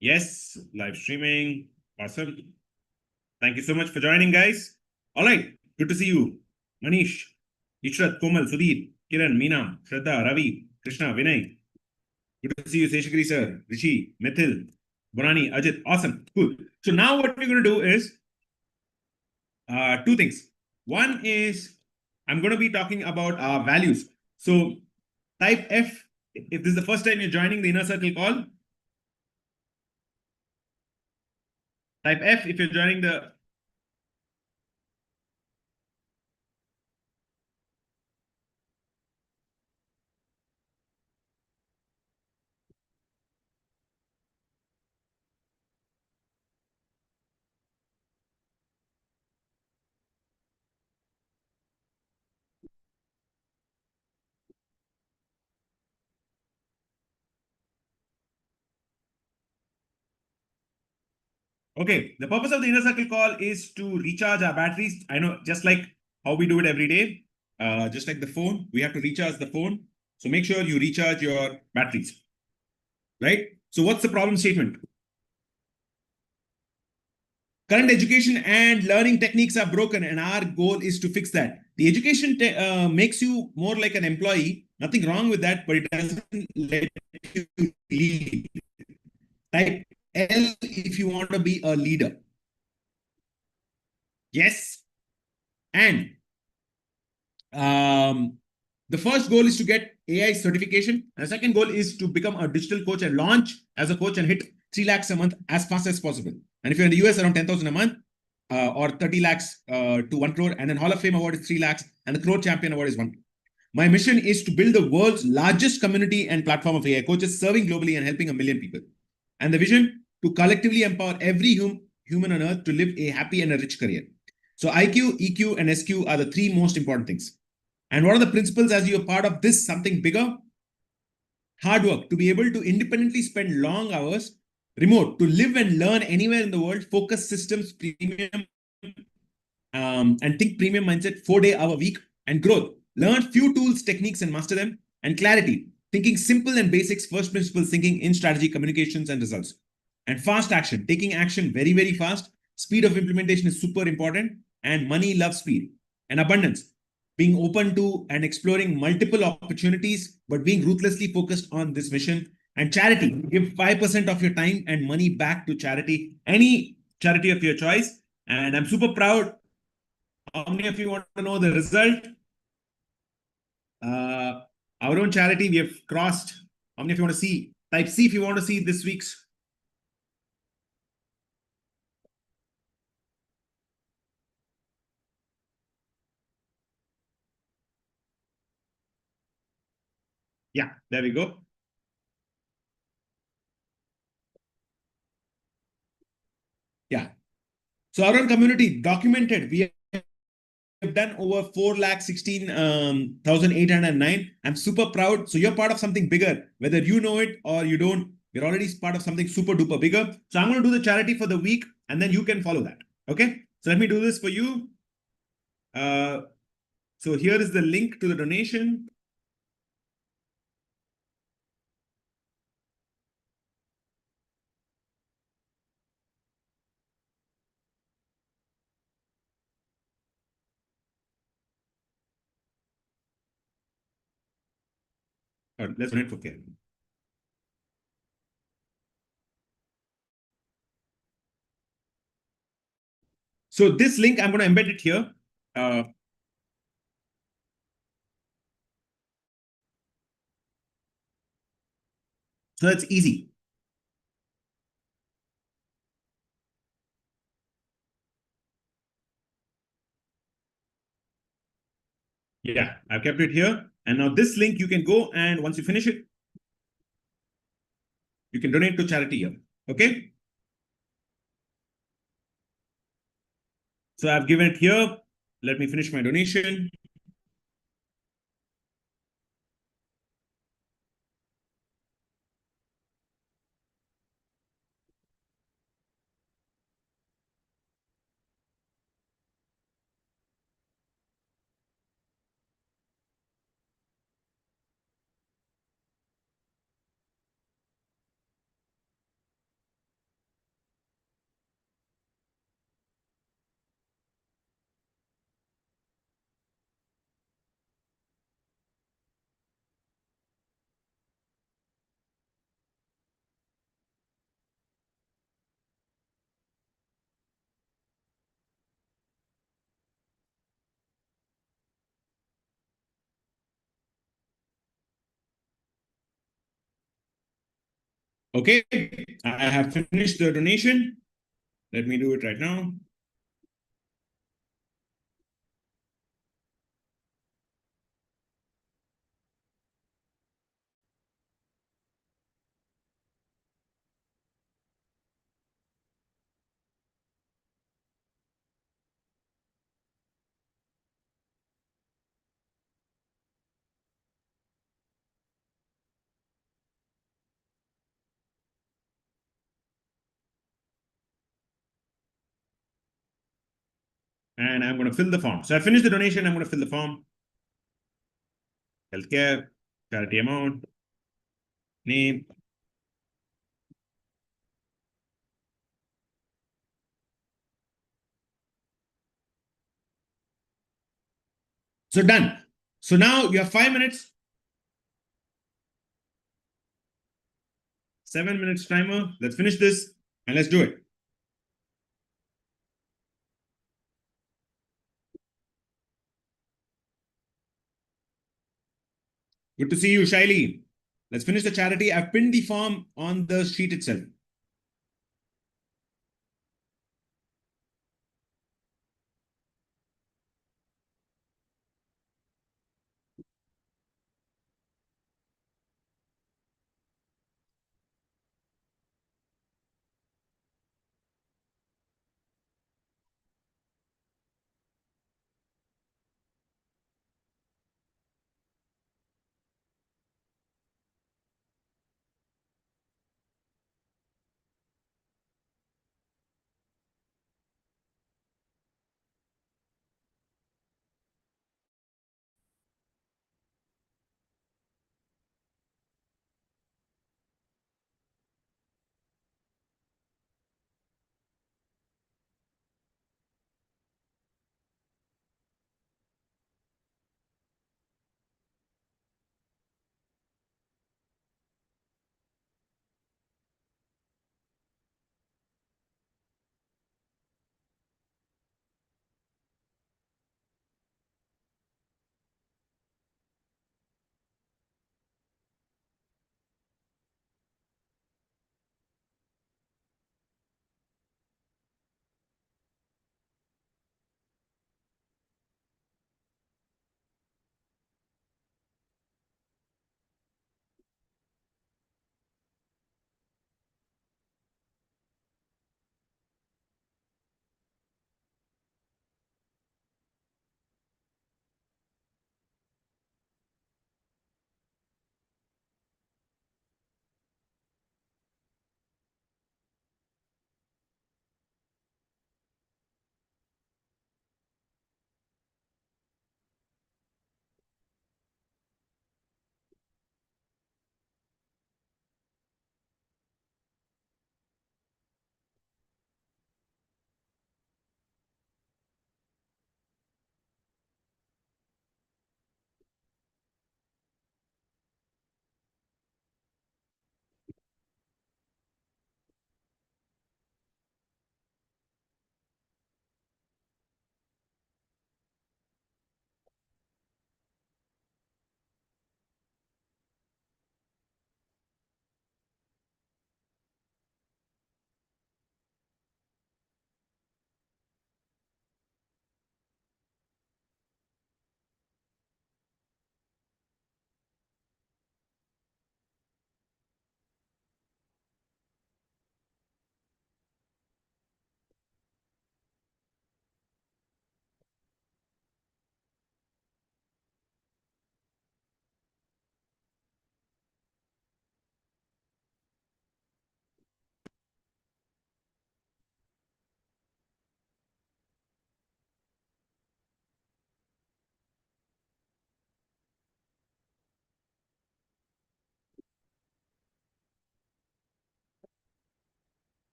Yes, live streaming. Awesome. Thank you so much for joining, guys. All right. Good to see you. Manish, Ishrat, Komal, Sudhir, Kiran, Meena, Shraddha, Ravi, Krishna, Vinay. Good to see you, Seshagiri sir, Rishi, Mithil, Bonani, Ajit. Awesome. Cool. So now what we're going to do is two things. One is I'm going to be talking about our values. So type F if this is the first time you're joining the inner circle call. Type F if you're joining the Okay, the purpose of the inner circle call is to recharge our batteries. I know, just like how we do it every day, just like the phone, we have to recharge the phone. So make sure you recharge your batteries, right? So what's the problem statement? Current education and learning techniques are broken, and our goal is to fix that. The education makes you more like an employee. Nothing wrong with that, but it doesn't let you lead. Type L if you want to be a leader. Yes. And the first goal is to get AI certification. And the second goal is to become a digital coach and launch as a coach and hit 3 lakhs a month as fast as possible. And if you're in the US, around 10,000 a month or 30 lakhs to 1 crore. And then Hall of Fame award is 3 lakhs. And the Crore Champion award is 1 crore. My mission is to build the world's largest community and platform of AI coaches serving globally and helping 1 million people. And the vision to collectively empower every human on earth to live a happy and a rich career. So IQ, EQ, and SQ are the three most important things. And what are the principles as you're part of this something bigger? Hard work to be able to independently spend long hours, remote to live and learn anywhere in the world, focus systems, premium, and think premium mindset, 4-day hour week, and growth. Learn few tools, techniques, and master them. And clarity, thinking simple and basics, first principles thinking in strategy, communications, and results. And fast action, taking action very, very fast. Speed of implementation is super important. And money loves speed. And abundance, being open to and exploring multiple opportunities, but being ruthlessly focused on this mission. And charity, give 5% of your time and money back to charity, any charity of your choice. And I'm super proud. How many of you want to know the result? Uh, our own charity, we have crossed. How many of you want to see? Type C if you want to see this week's. Yeah, there we go. Yeah. So our own community documented. We have done over 4,16,809. I'm super proud. So you're part of something bigger, whether you know it or you don't. You're already part of something super duper bigger. So I'm going to do the charity for the week, and then you can follow that. Okay. So let me do this for you. So here is the link to the donation. Let's donate for care. So this link, I'm going to embed it here. So that's easy. Yeah, I've kept it here. And now this link, you can go and once you finish it, you can donate to charity here. Okay. So I've given it here. Let me finish my donation. Okay, I have finished the donation. Let me do it right now. And I'm going to fill the form. So I finished the donation. I'm going to fill the form. Healthcare, charity amount, name. So done. So now you have 5 minutes, 7 minutes timer. Let's finish this and let's do it. Good to see you, Shaili. Let's finish the charity. I've pinned the form on the sheet itself.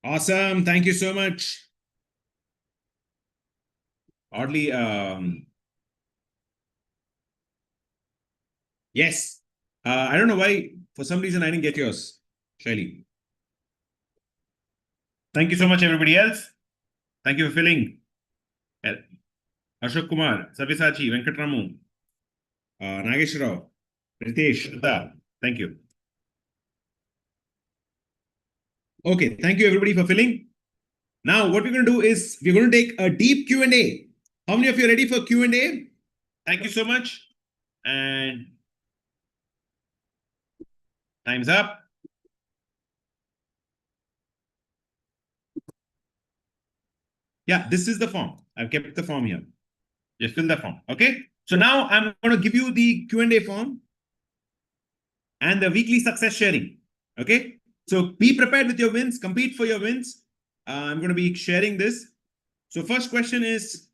Awesome. Thank you so much. Oddly, yes. I don't know why. For some reason, I didn't get yours, Shaili. Thank you so much, everybody else. Thank you for filling. Uh, Ashok Kumar, Sabyasachi, Venkatramu, Nagesh Rao, Ritesh, Shraddha. Thank you. Okay, thank you everybody for filling. Now, what we're going to do is we're going to take a deep Q&A. How many of you are ready for Q&A? Thank you so much. And time's up. Yeah, this is the form. I've kept the form here. Just fill the form. Okay. So now I'm going to give you the Q&A form and the weekly success sharing. Okay. So be prepared with your wins. Compete for your wins. I'm going to be sharing this. So first question is,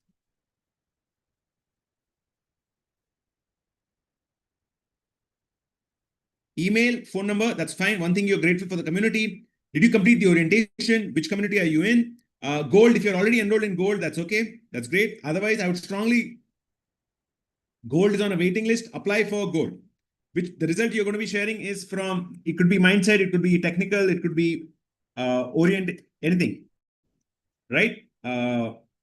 email, phone number, that's fine. One thing, you're grateful for the community. Did you complete the orientation? Which community are you in? Gold, if you're already enrolled in gold, that's okay. That's great. Otherwise, I would strongly, gold is on a waiting list, apply for gold. Which the result you're going to be sharing is from, it could be mindset, it could be technical, it could be orient, anything, right?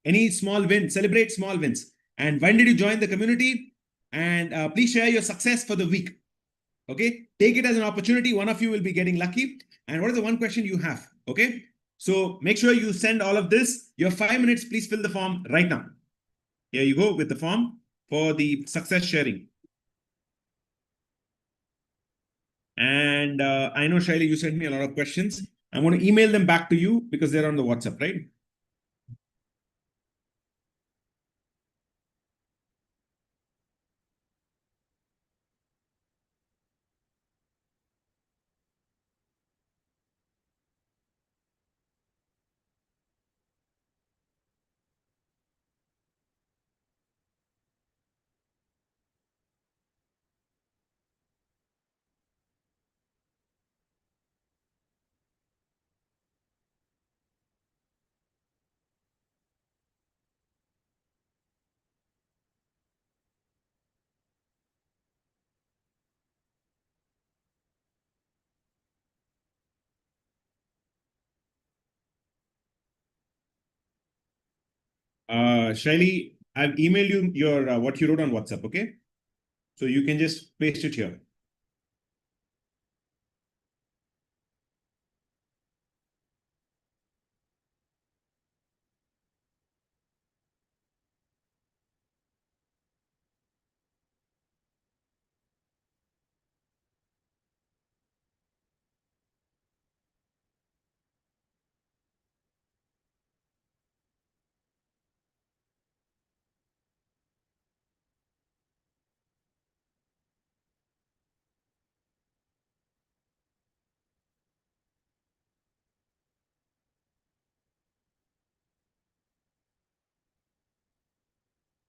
Any small win, celebrate small wins. And when did you join the community? And please share your success for the week. Okay, take it as an opportunity. One of you will be getting lucky. And what is the one question you have? Okay, so make sure you send all of this. Your 5 minutes, please fill the form right now. Here you go with the form for the success sharing. And I know, Shaili, you sent me a lot of questions. I'm going to email them back to you because they're on the WhatsApp, right? Shaili, I've emailed you your what you wrote on WhatsApp, okay? So you can just paste it here.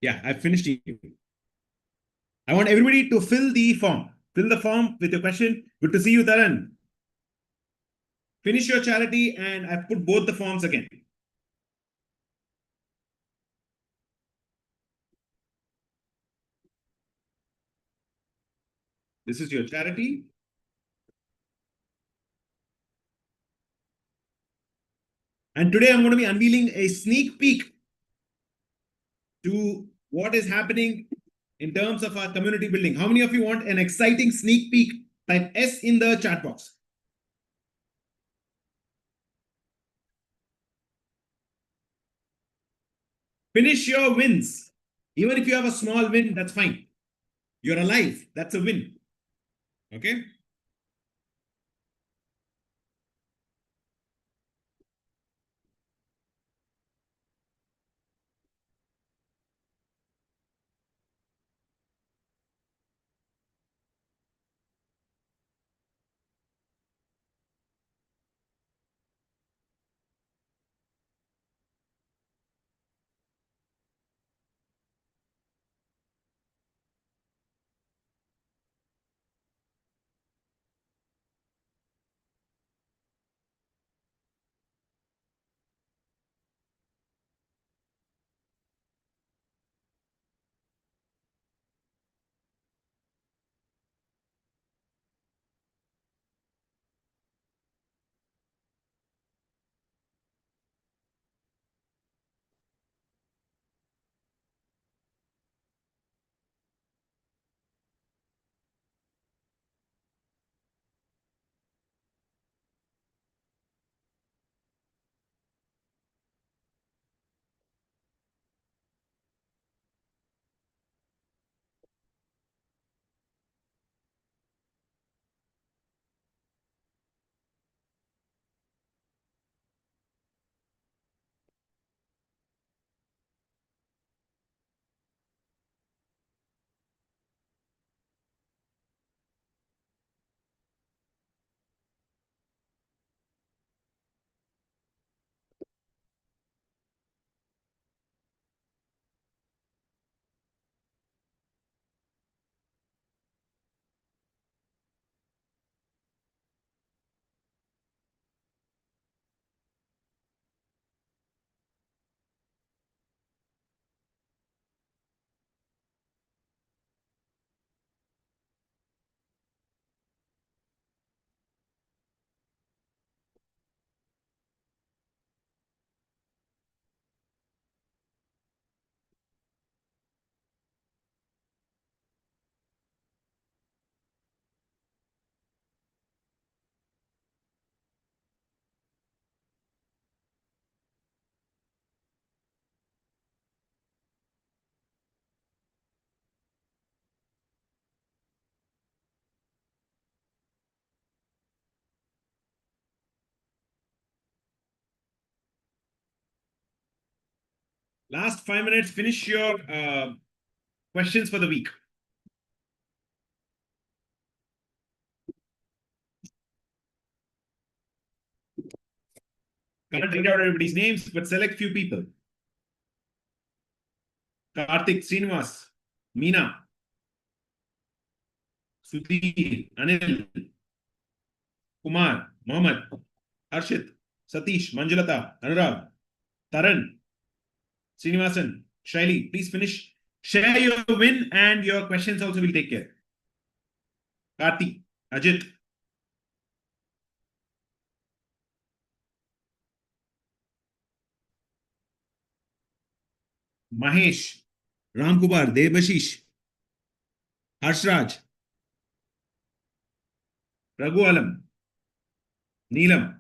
Yeah, I've finished it. I want everybody to fill the form. Fill the form with your question. Good to see you, Taran. Finish your charity, and I've put both the forms again. This is your charity. And today I'm going to be unveiling a sneak peek to what is happening in terms of our community building. How many of you want an exciting sneak peek? Type S in the chat box. Finish your wins. Even if you have a small win, that's fine. You're alive. That's a win. Okay. Last 5 minutes. Finish your questions for the week. Can't read out everybody's names, but select few people. Karthik, Srinivas, Meena, Sudhir, Anil, Kumar, Mohammed, Harshit, Satish, Manjulata, Anurag, Taran, Srinivasan, Shaili. Please finish. Share your win and your questions also will take care. Karthi, Ajit, Mahesh, Ramkumar, Debashish, Harshraj, Raghu Alam, Neelam.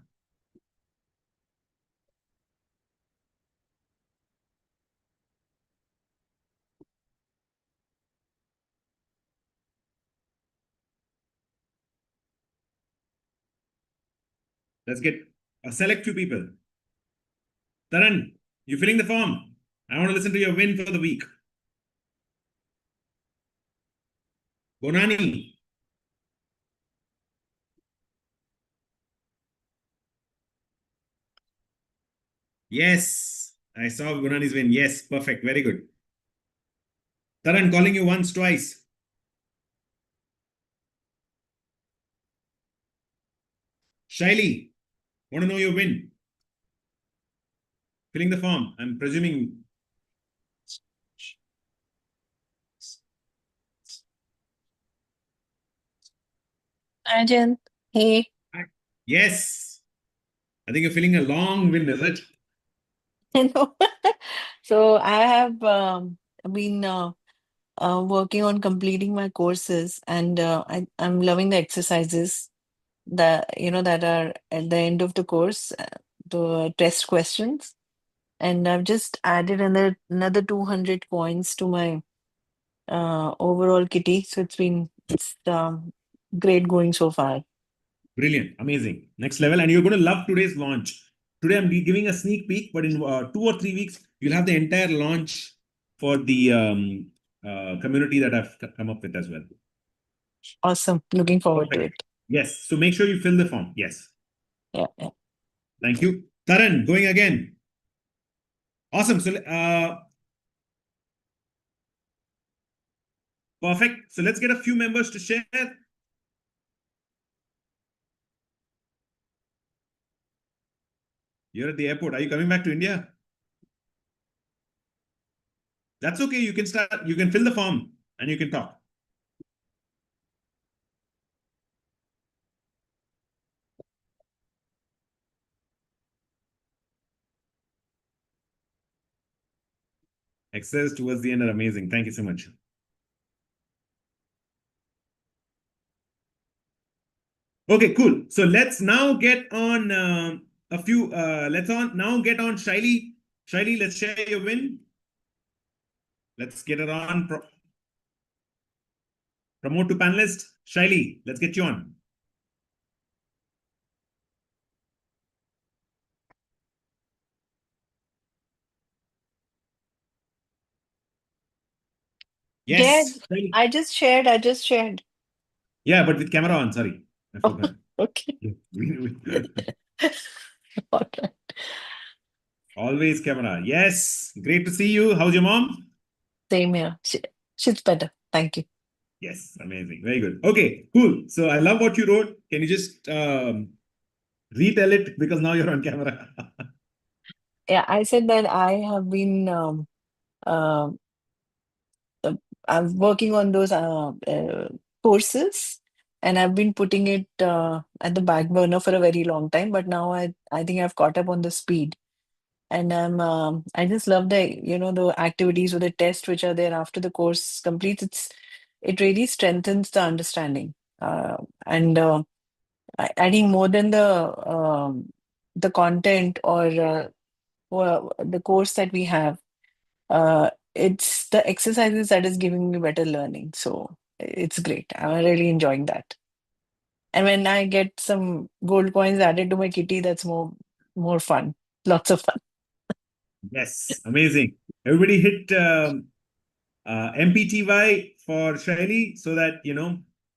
Let's get select few people. Taran, you filling the form? I want to listen to your win for the week. Bonani, yes. I saw Bonani's win. Yes, perfect. Very good. Taran, calling you once, twice. Shaili, want to know your win? Filling the form. I'm presuming. Hi, Jen. Hey. Yes. I think you're feeling a long win, is it? Hello. So I have been working on completing my courses, and I'm loving the exercises that that are at the end of the course, the test questions, and I've just added another 200 points to my overall kitty. So it's great going so far. Brilliant. Amazing. Next level. And you're going to love today's launch. Today, I'm giving a sneak peek, but in 2 or 3 weeks, you'll have the entire launch for the community that I've come up with as well. Awesome. Looking forward to Perfect. it. Yes. So make sure you fill the form. Yes. Yeah, yeah. Thank you. Taran, going again. Awesome. So, perfect. So let's get a few members to share. You're at the airport. Are you coming back to India? That's okay. You can start. You can fill the form and you can talk. Exercises towards the end are amazing. Thank you so much. Okay, cool. So let's now get on a few. Let's now get on Shaili. Shaili, let's share your win. Let's get her on. Promote to panelist. Shaili, let's get you on. Yeah, Yes. Shaili. I just shared. I just shared. Yeah, but with camera on. Sorry, I Oh, forgot. okay. All right. Always camera. Yes. Great to see you. How's your mom? Same here. She's better. Thank you. Yes. Amazing. Very good. Okay, cool. So I love what you wrote. Can you just retell it because now you're on camera? Yeah, I said that I have been uh, uh, I'm working on those courses, and I've been putting it at the back burner for a very long time. But now I think I've caught up on the speed, and I just love the activities or the tests which are there after the course completes. It really strengthens the understanding, and adding more than the content or the course that we have. It's the exercises that is giving me better learning. So it's great. I'm really enjoying that. And when I get some gold coins added to my kitty, that's more fun. Lots of fun. Yes, amazing. Everybody hit MPTY for Shaili so that,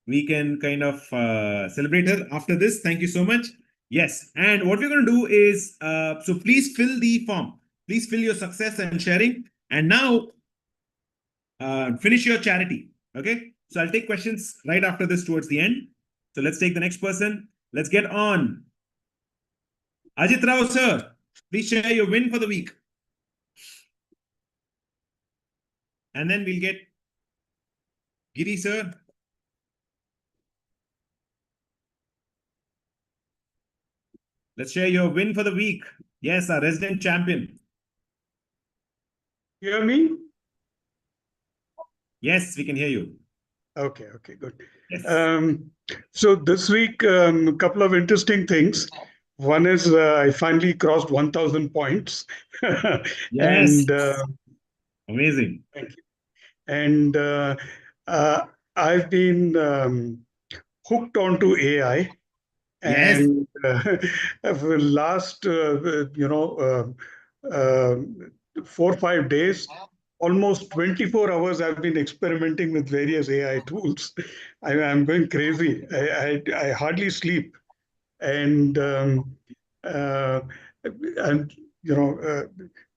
we can kind of celebrate her after this. Thank you so much. Yes. And what we're going to do is, so please fill the form. Please fill your success and sharing. And now finish your charity. Okay. So I'll take questions right after this towards the end. So let's take the next person. Let's get on. Ajit Rao, sir, please share your win for the week. And then we'll get Giri, sir. Let's share your win for the week. Yes, our resident champion. Hear me? Yes, we can hear you. Okay, good. Yes. So this week, a couple of interesting things. One is I finally crossed 1,000 points. Yes. And Amazing. thank you. And I've been hooked onto AI. Yes. And for the last, 4 or 5 days, almost 24 hours, I've been experimenting with various AI tools. I'm going crazy. I hardly sleep. And uh, and you know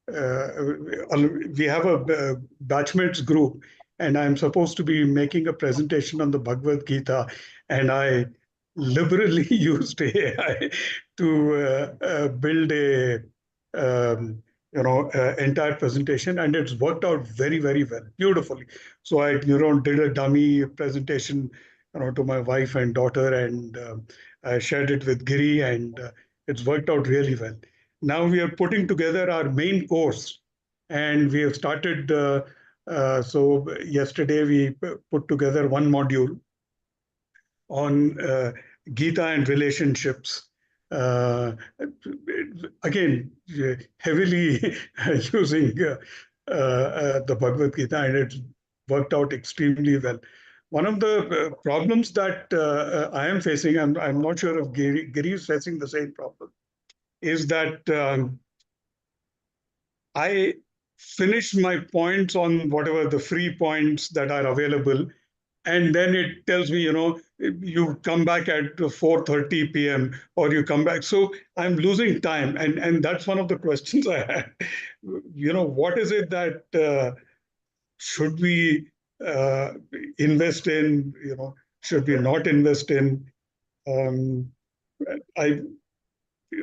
we have a batchmates group, and I'm supposed to be making a presentation on the Bhagavad Gita, and I liberally used AI to build a entire presentation, and it's worked out very, very well, beautifully. So I did a dummy presentation to my wife and daughter, and I shared it with Giri, and it's worked out really well. Now we are putting together our main course, and we have started. So yesterday we put together one module on Gita and relationships. Uh, Again, heavily using the Bhagavad Gita, and it's worked out extremely well. One of the problems that I am facing, I'm not sure if Giri is facing the same problem, is that I finish my points on whatever the free points that are available, and then it tells me, you come back at 4:30 p.m. or you come back. So I'm losing time, and that's one of the questions I had. What is it that should we uh, invest in? Should we not invest in? Um, I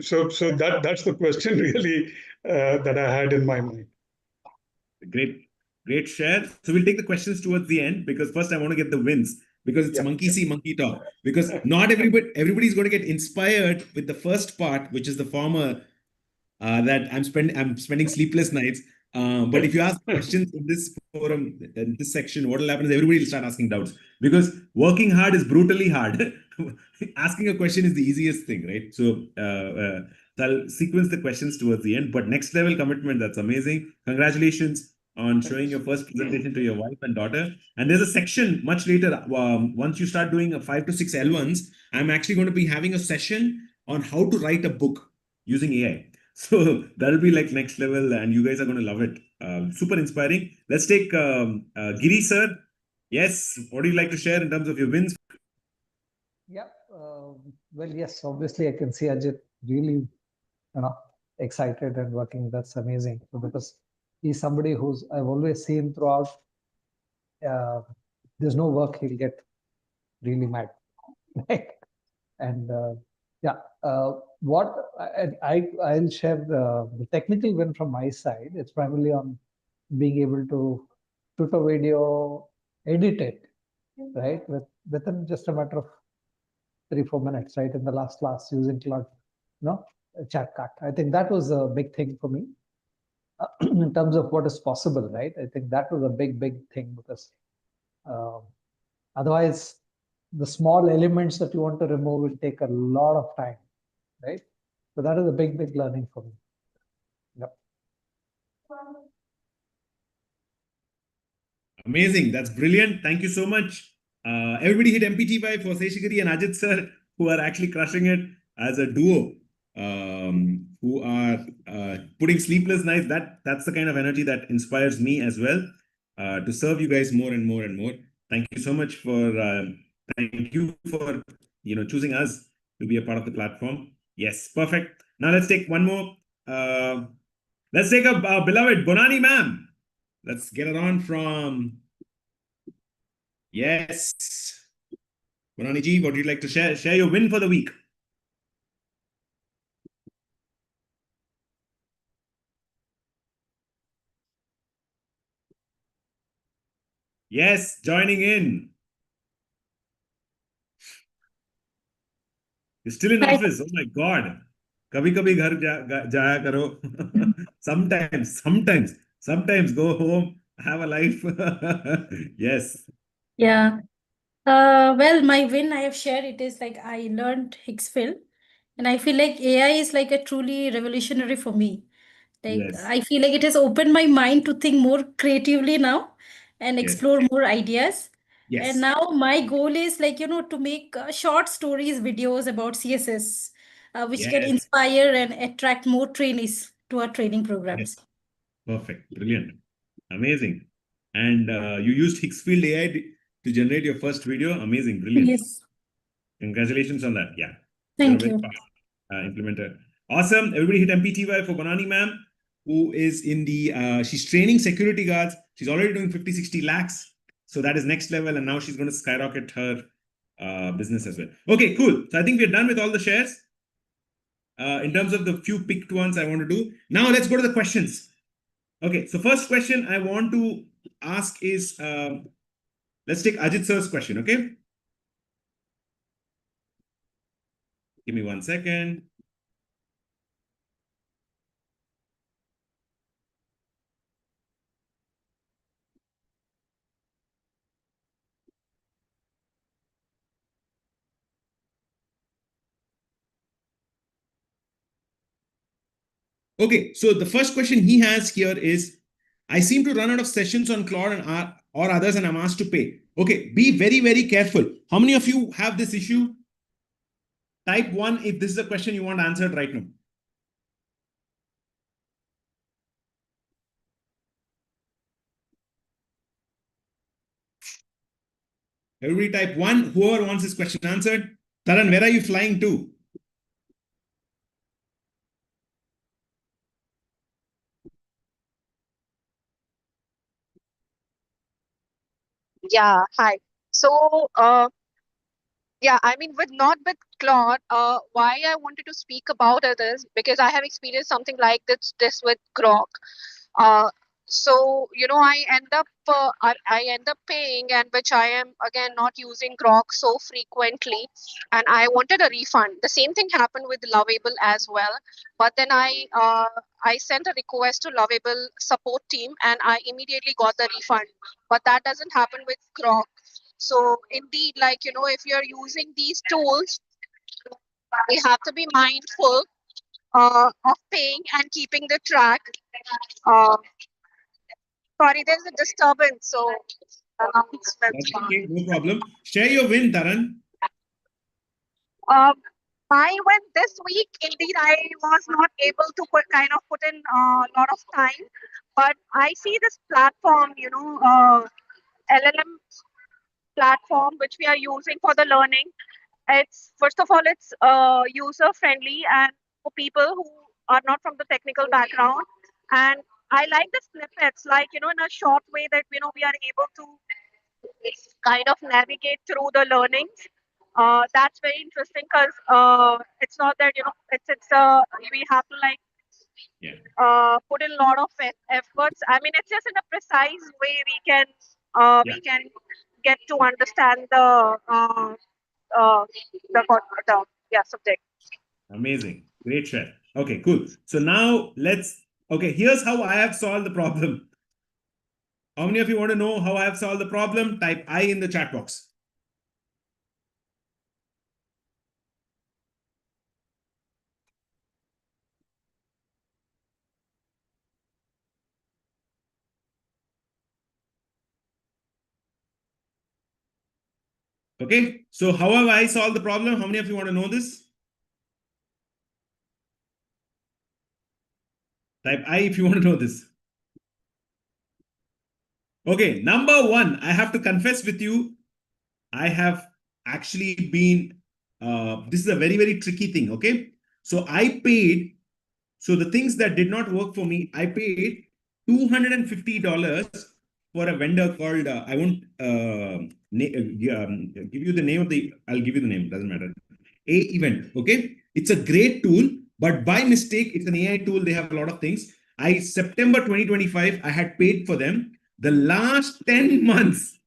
so that's the question really that I had in my mind. Great, great share. So we'll take the questions towards the end because first I want to get the wins because it's Yeah. monkey see, monkey talk. Because not everybody's going to get inspired with the first part, which is the former that I'm spending sleepless nights. But if you ask questions in this forum, in this section, what will happen is everybody will start asking doubts because working hard is brutally hard. Asking a question is the easiest thing, right? So I'll sequence the questions towards the end. But next level commitment, that's amazing. Congratulations on showing your first presentation to your wife and daughter. And there's a section much later. Once you start doing a 5 to 6 L1s, I'm actually going to be having a session on how to write a book using AI. So that'll be like next level, and you guys are going to love it. Super inspiring. Let's take Giri, sir. Yes, what do you like to share in terms of your wins? Yeah, well, yes, obviously I can see Ajit really, excited and working. That's amazing. So because he's somebody who's I've always seen throughout. There's no work, he'll get really mad, right? And yeah, what I'll share the technical win from my side. It's primarily on being able to shoot a video, edit it, right, within just a matter of 3 or 4 minutes, right, in the last class using Claude, ChatCat. I think that was a big thing for me in terms of what is possible, right? I think that was a big thing because uh, otherwise, the small elements that you want to remove will take a lot of time, right? So that is a big learning for me. Yep. Amazing. That's brilliant. Thank you so much. Everybody hit MPT5 for Seshagiri and Ajit sir, who are actually crushing it as a duo. who are putting sleepless nights. That's the kind of energy that inspires me as well, to serve you guys more and more and more. Thank you so much thank you for choosing us to be a part of the platform. Yes, perfect. Now let's take one more. Let's take our beloved Bonani ma'am. Let's get it on from. Yes. Bonani ji, what would you like to share? Share your win for the week. Yes, joining in. You're still in office. Oh my God. Kabhi kabhi ghar jaya karo. Sometimes go home, have a life. Yes. Yeah. Well, my win I have shared it is like I learned Hicksville, and I feel like AI is like a truly revolutionary for me. Like Yes. I feel like it has opened my mind to think more creatively now and Yes. explore more ideas. And Yes. now my goal is like to make short stories, videos about CSS, which can Yes. inspire and attract more trainees to our training Yes. programs. Perfect. Brilliant. Amazing. And you used Hicksfield AI to generate your first video. Amazing. Brilliant. Yes. Congratulations on that. Yeah. You're a Thank very you. fast implementer. Awesome. Everybody hit MPTY for Banani ma'am, who is in she's training security guards. She's already doing 50, 60 lakhs. So that is next level. And now she's going to skyrocket her business as well. Okay, cool. So I think we're done with all the shares. In terms of the few picked ones I want to do. Now let's go to the questions. Okay, so first question I want to ask is, let's take Ajit sir's question, okay? Give me 1 second. Okay, so the first question he has here is, I seem to run out of sessions on Claude or others, and I'm asked to pay. Okay, be very, very careful. How many of you have this issue? Type 1 if this is a question you want answered right now. Everybody type 1, whoever wants this question answered. Taran, where are you flying to? Yeah, hi. So, yeah, I mean, not with Claude. Why I wanted to speak about it is because I have experienced something like this with Grok. Uh, so I end up paying, and which I am again not using Grok so frequently, and I wanted a refund. The same thing happened with Lovable as well, but then I sent a request to Lovable support team, and I immediately got the refund. But that doesn't happen with Grok. So indeed, like if you're using these tools, we have to be mindful of paying and keeping the track. Uh, Sorry, there's a disturbance, so That's okay, no problem. Share your win, Taran. um, my win this week, indeed, I was not able to put in a lot of time, but I see this platform, LLM platform which we are using for the learning. It's first of all, it's user friendly and for people who are not from the technical background. And I like the snippets, like in a short way that we are able to kind of navigate through the learnings. That's very interesting because it's not that it's we have to like Yeah. put in a lot of efforts. I mean, it's just in a precise way Yeah. we can get to understand uh, the yeah subject. Amazing. Great share. Okay, cool. So now okay, here's how I have solved the problem. How many of you want to know how I have solved the problem? Type I in the chat box. Okay, so how have I solved the problem? How many of you want to know this? Type I if you want to know this. Okay, number one, I have to confess with you, I have actually been, this is a very, very tricky thing, okay? So I paid, so the things that did not work for me, I paid $250 for a vendor called, I won't give you the name of the, I'll give you the name, doesn't matter. A event, okay? It's a great tool, but by mistake, it's an AI tool. They have a lot of things. September 2025, I had paid for them. The last 10 months,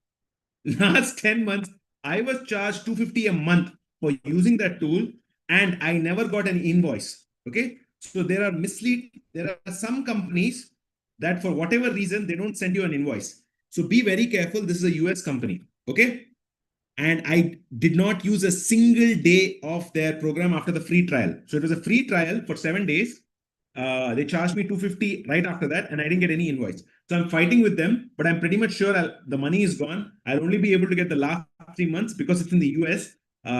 last 10 months, I was charged 250 a month for using that tool, and I never got an invoice. Okay. So there are some companies that for whatever reason, they don't send you an invoice. So be very careful. This is a US company. Okay. And I did not use a single day of their program after the free trial. So it was a free trial for 7 days. They charged me 250 right after that, and I didn't get any invoice. So I'm fighting with them, but I'm pretty much sure the money is gone. I'll only be able to get the last 3 months because it's in the US.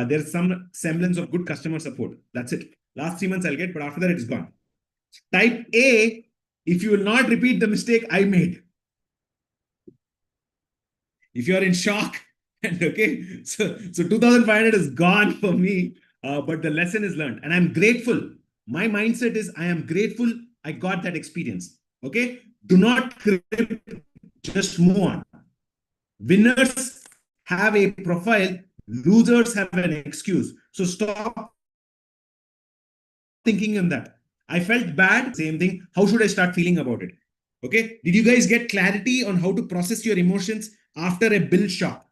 There's some semblance of good customer support. That's it. Last 3 months I'll get, but after that it's gone. Type A if you will not repeat the mistake I made. If you're in shock, and okay, so 2,500 is gone for me, but the lesson is learned, and I'm grateful. My mindset is I am grateful I got that experience. Okay, do not just move on. Winners have a profile, losers have an excuse. So stop thinking on that. I felt bad, same thing. How should I start feeling about it? Okay, did you guys get clarity on how to process your emotions after a bill shock?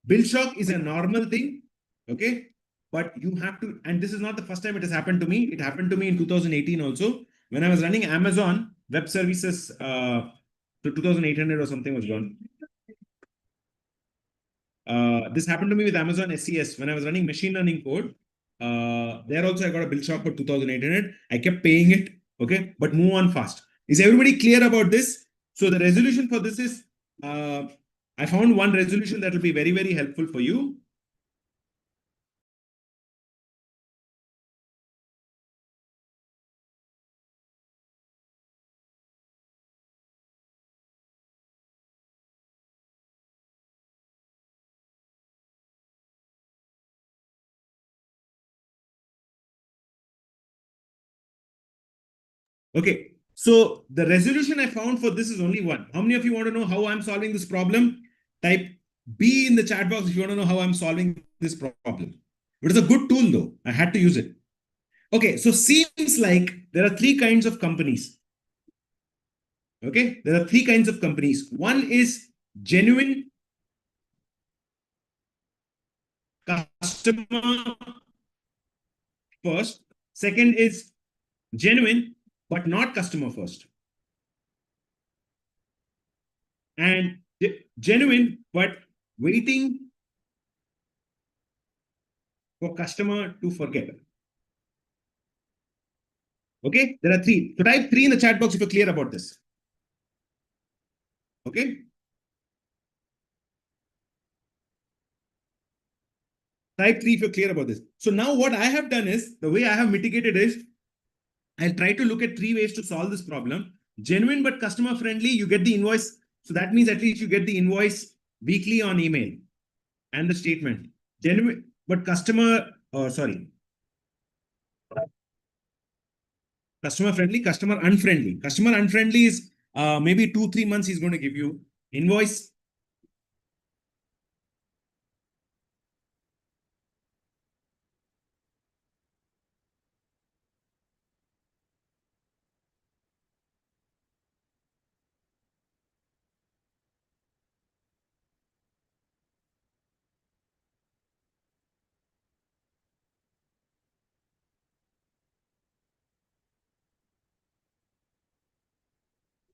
Bill shock is a normal thing, okay? But you have to, and this is not the first time it has happened to me. It happened to me in 2018 also when I was running Amazon Web Services. So 2,800 or something was gone. This happened to me with Amazon SES when I was running machine learning code. There also I got a bill shock for 2,800. I kept paying it, okay? But move on fast. Is everybody clear about this? So the resolution for this is, I found one resolution that will be very, very helpful for you. Okay, so the resolution I found for this is only one. How many of you want to know how I'm solving this problem? Type B in the chat box if you want to know how I'm solving this problem. It is a good tool though. I had to use it. Okay, so seems like there are three kinds of companies. Okay, there are three kinds of companies. One is genuine customer first. Second is genuine but not customer first. And genuine but waiting for customer to forget. Okay, there are three. So type 3 in the chat box if you're clear about this. Okay. Type 3 if you're clear about this. So now what I have done is, the way I have mitigated is, I'll try to look at 3 ways to solve this problem. Genuine but customer friendly, you get the invoice. So that means at least you get the invoice weekly on email and the statement. Genuine but customer friendly, customer unfriendly. Customer unfriendly is maybe 2-3 months he's going to give you invoice.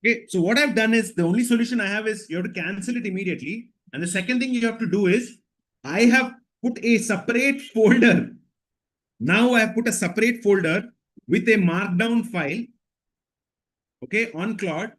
Okay, so what I've done is, the only solution I have is you have to cancel it immediately. And the second thing you have to do is, I have put a separate folder. Now I have put a separate folder with a markdown file, okay, on Claude.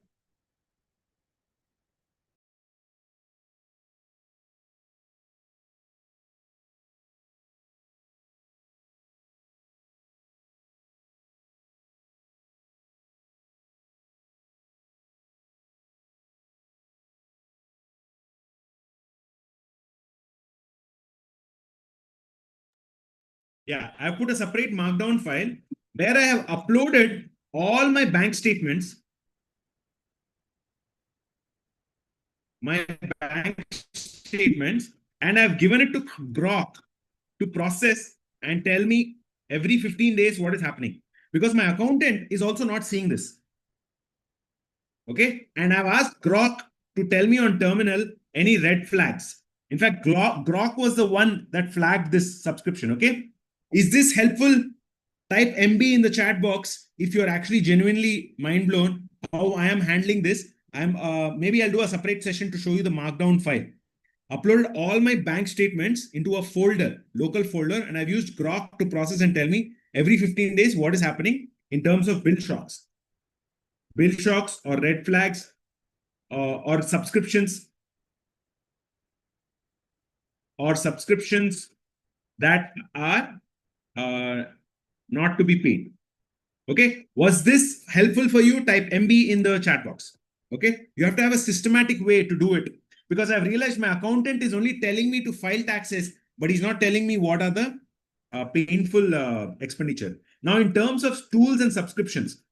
Yeah, I put a separate markdown file where I have uploaded all my bank statements, and I've given it to Grok to process and tell me every 15 days what is happening. Because my accountant is also not seeing this. Okay. And I've asked Grok to tell me on terminal any red flags. In fact, Grok was the one that flagged this subscription. Okay. Is this helpful? Type MB in the chat box if you're actually genuinely mind blown how I am handling this. Maybe I'll do a separate session to show you the markdown file. Uploaded all my bank statements into a folder, local folder, and I've used Grok to process and tell me every 15 days what is happening in terms of bill shocks or red flags or subscriptions that are not to be paid. Okay, was this helpful for you? Type MB in the chat box. Okay, you have to have a systematic way to do it, because I've realized my accountant is only telling me to file taxes, but he's not telling me what are the painful expenditure. Now, in terms of tools and subscriptions,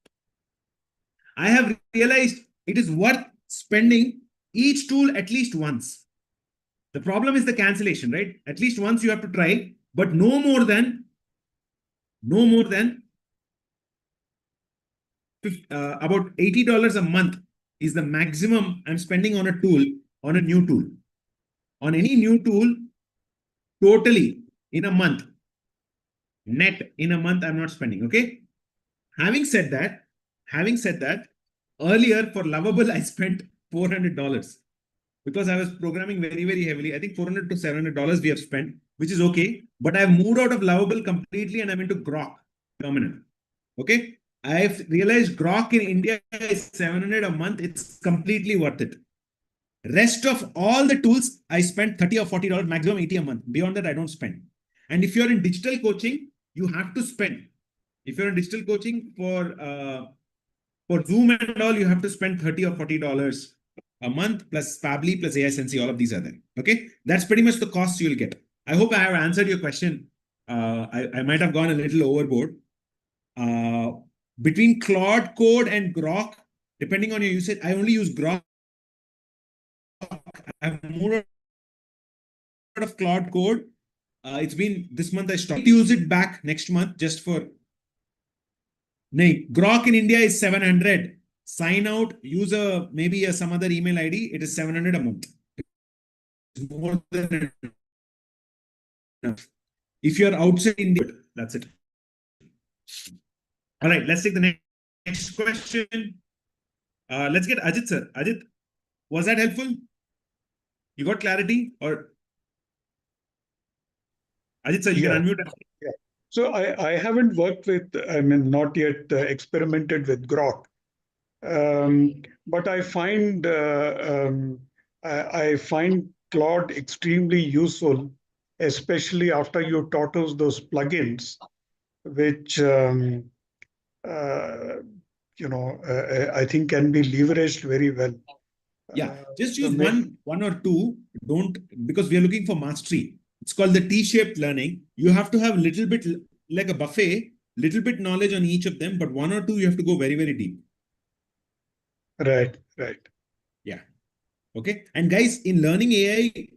I have realized it is worth spending each tool at least once. The problem is the cancellation, right? At least once you have to try, but no more than about $80 a month is the maximum I'm spending on a tool, on a new tool. On any new tool, totally in a month, net in a month, I'm not spending. Okay. Having said that, earlier for Lovable, I spent $400 because I was programming very, very heavily. I think $400 to $700 we have spent, which is okay. But I've moved out of Lovable completely and I'm into Grok terminal. Okay. I've realized Grok in India is 700 a month. It's completely worth it. Rest of all the tools, I spend $30 or $40, maximum 80 a month. Beyond that, I don't spend. And if you're in digital coaching, you have to spend. If you're in digital coaching for Zoom and all, you have to spend $30 or $40 a month plus Fably plus AI Sensei. All of these are there. Okay, that's pretty much the cost you'll get. I hope I have answered your question. I might have gone a little overboard. Between Claude Code and Grok, depending on your usage, I only use Grok. I've moved out of Claude Code. It's been this month I stopped. Use it back next month just for. Grok in India is 700. Sign out, use maybe some other email ID. It is 700 a month. It's more than enough. If you're outside India, that's it. All right, let's take the next question. Let's get Ajit sir. Ajit, was that helpful? You got clarity? Or Ajit sir, you can unmute. Yeah. So I haven't worked with, not yet experimented with Grok. But I find I find Claude extremely useful, especially after you taught us those plugins, which I think can be leveraged very well. Yeah, just use one or two. Don't, because we are looking for mastery. It's called the T-shaped learning. You have to have a little bit like a buffet, little bit knowledge on each of them, but one or two you have to go very, very deep. Right. Yeah. Okay. And guys, in learning AI,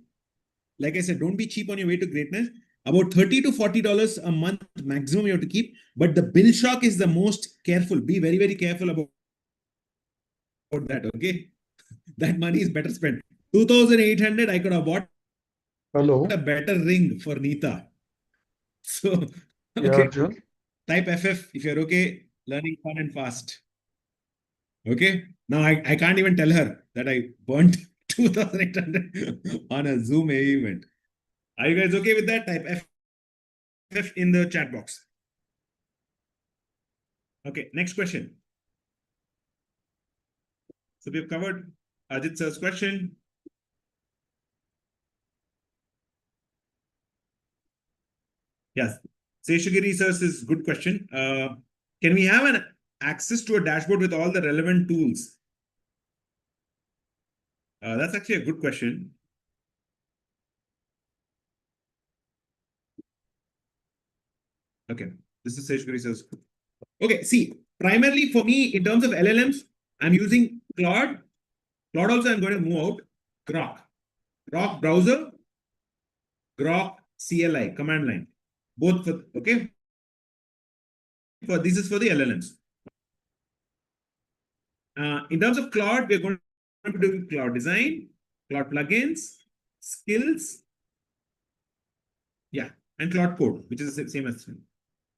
like I said, don't be cheap on your way to greatness. About $30 to $40 a month maximum you have to keep, but the bill shock is the most careful. Be very, very careful about that. Okay. That money is better spent. 2,800, I could have bought a better ring for Neeta. So, okay. Yeah, Type FF if you're okay, learning fun and fast. Okay. Now I can't even tell her that I burnt 2,800 on a Zoom AI event. Are you guys okay with that? Type FF in the chat box. Okay, next question. So we've covered Ajit sir's question. Yes, Seshagiri sir's good question. Can we have an access to a dashboard with all the relevant tools? That's actually a good question. Okay, this is Seshgiri says. Okay, see, primarily for me, in terms of LLMs, I'm using Claude. Claude also I'm going to move out. Grok. Grok browser, Grok CLI, command line. Both for, okay. This is for the LLMs. In terms of Claude, we're going to be doing Claude design, Claude plugins, skills, yeah, and Claude code, which is the same as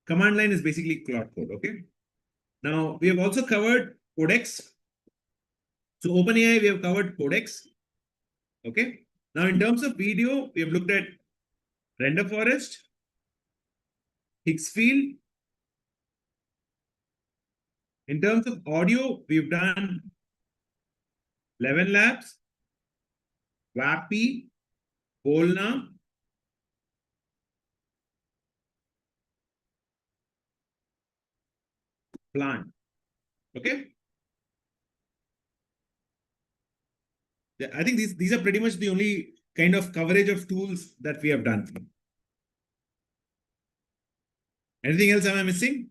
command line is basically Claude code. Okay. Now we have also covered Codex. So OpenAI, we have covered Codex. Okay. Now in terms of video, we have looked at render forest, Higgs field. In terms of audio, we've done 11 labs, WAPI, Polna, Plant. Okay. Yeah, I think these are pretty much the only kind of coverage of tools that we have done. Anything else am I missing?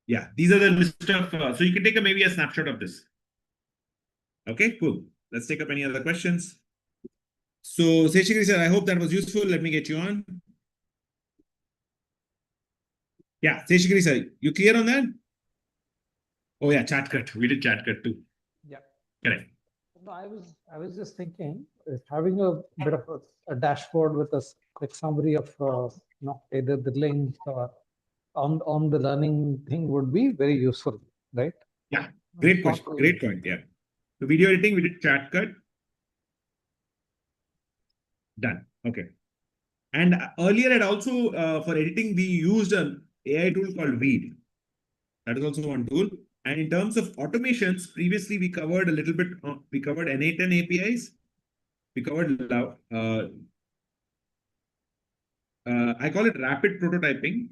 Yeah, these are the list of, so you can take maybe a snapshot of this. Okay, cool. Let's take up any other questions. So Seshagiri sir, I hope that was useful. Let me get you on. Yeah, Seshagiri sir, you clear on that? Oh yeah, chat cut. We did chat cut too. Yeah. Correct. No, I was just thinking, having a bit of a dashboard with a like summary of either the links or on the learning thing would be very useful, right? Yeah, great question. Great point. Yeah. So video editing, we did chat cut. Done. Okay. And earlier, I'd also for editing, we used an AI tool called Weed. That is also one tool. And in terms of automations, previously we covered a little bit. We covered N8 APIs. We covered I call it rapid prototyping.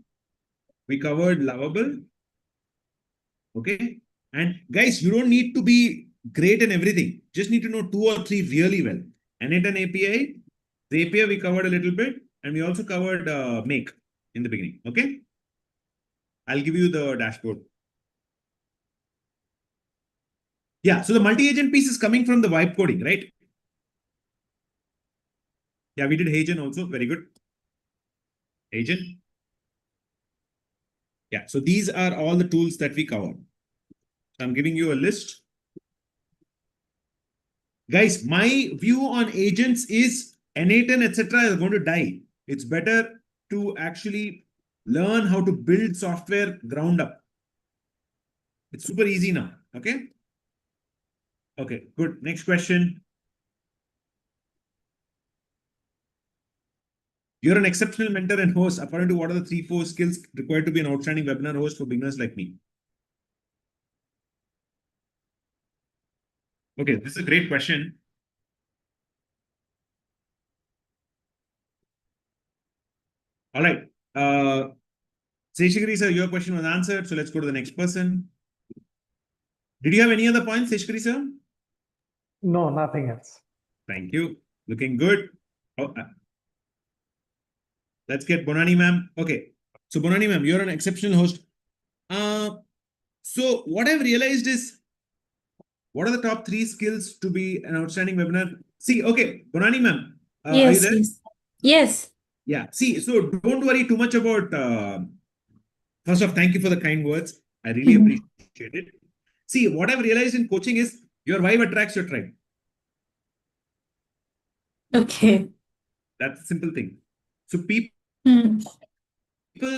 We covered Lovable. Okay. And guys, you don't need to be great in everything. Just need to know 2 or 3 really well. N8 API. The API we covered a little bit. And we also covered Make in the beginning. Okay. I'll give you the dashboard. Yeah. So the multi-agent piece is coming from the vibe coding, right? Yeah, we did Agent also. Very good. Agent. Yeah. So these are all the tools that we cover. I'm giving you a list. Guys, my view on agents is N8 and etc. is going to die. It's better to actually learn how to build software ground up. It's super easy now. Okay. Okay, good. Next question. You're an exceptional mentor and host. According to what are the 3-4 skills required to be an outstanding webinar host for beginners like me? Okay, this is a great question. All right. Seshagiri sir, your question was answered. So let's go to the next person. Did you have any other points, Seshagiri sir? No, nothing else. Thank you. Looking good. Oh, let's get Bonani ma'am. Okay. So Bonani ma'am, you're an exceptional host. So what I've realized is, what are the top 3 skills to be an outstanding webinar? See, okay, Bonani ma'am, are you Yes, there? yes. Yes. Yeah. See, so don't worry too much about. First off, thank you for the kind words. I really appreciate it. See, what I've realized in coaching is your vibe attracts your tribe. Okay. That's a simple thing. So people, Hmm.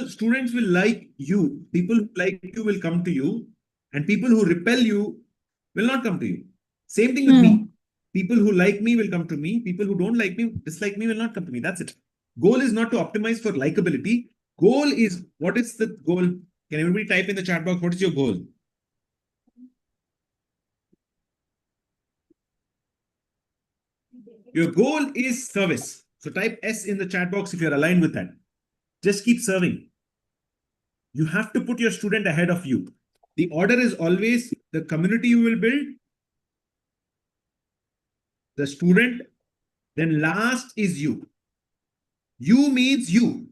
students will like you. People who like you will come to you, and people who repel you will not come to you. Same thing with me. People who like me will come to me. People who don't like me, dislike me, will not come to me. That's it. Goal is not to optimize for likability. Goal is, what is the goal? Can everybody type in the chat box? What is your goal? Your goal is service. So type S in the chat box if you're aligned with that. Just keep serving. You have to put your student ahead of you. The order is always the community you will build, the student, then last is you. You means you.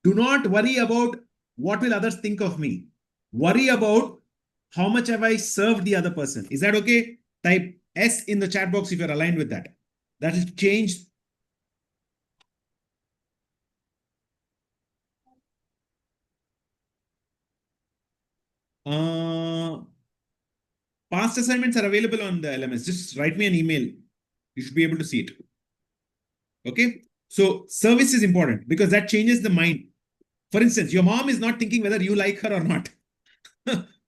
Do not worry about what will others think of me. Worry about how much have I served the other person. Is that okay? Type S in the chat box if you're aligned with that. That will change. Past assignments are available on the LMS. Just write me an email. You should be able to see it. Okay. So service is important because that changes the mind. For instance, your mom is not thinking whether you like her or not.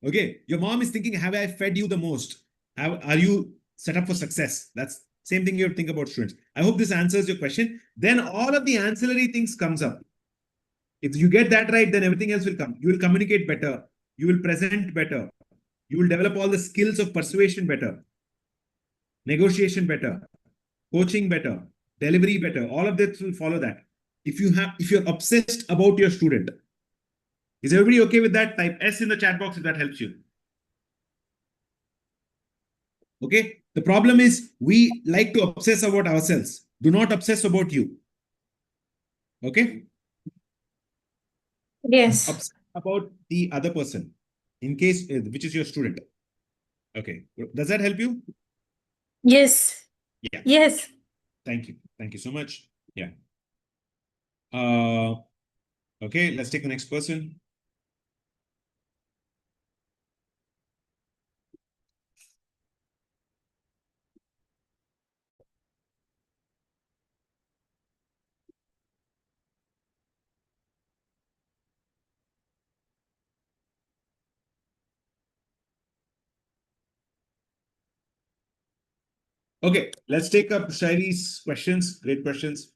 Okay. Your mom is thinking, have I fed you the most? Are you set up for success? That's same thing you have to think about students. I hope this answers your question. Then all of the ancillary things comes up. If you get that right, then everything else will come. You will communicate better. You will present better. You will develop all the skills of persuasion better, negotiation better, coaching better, delivery better. All of this will follow that. If you're obsessed about your student, is everybody okay with that? Type S in the chat box if that helps you. Okay. The problem is we like to obsess about ourselves. Do not obsess about you. Okay. Yes. Obsess about the other person, in case which is your student. Okay. Does that help you? Yes. Yeah. Yes. Thank you. Thank you so much. Yeah. Okay. Let's take the next person. Okay, let's take up Shaile's questions. Great questions.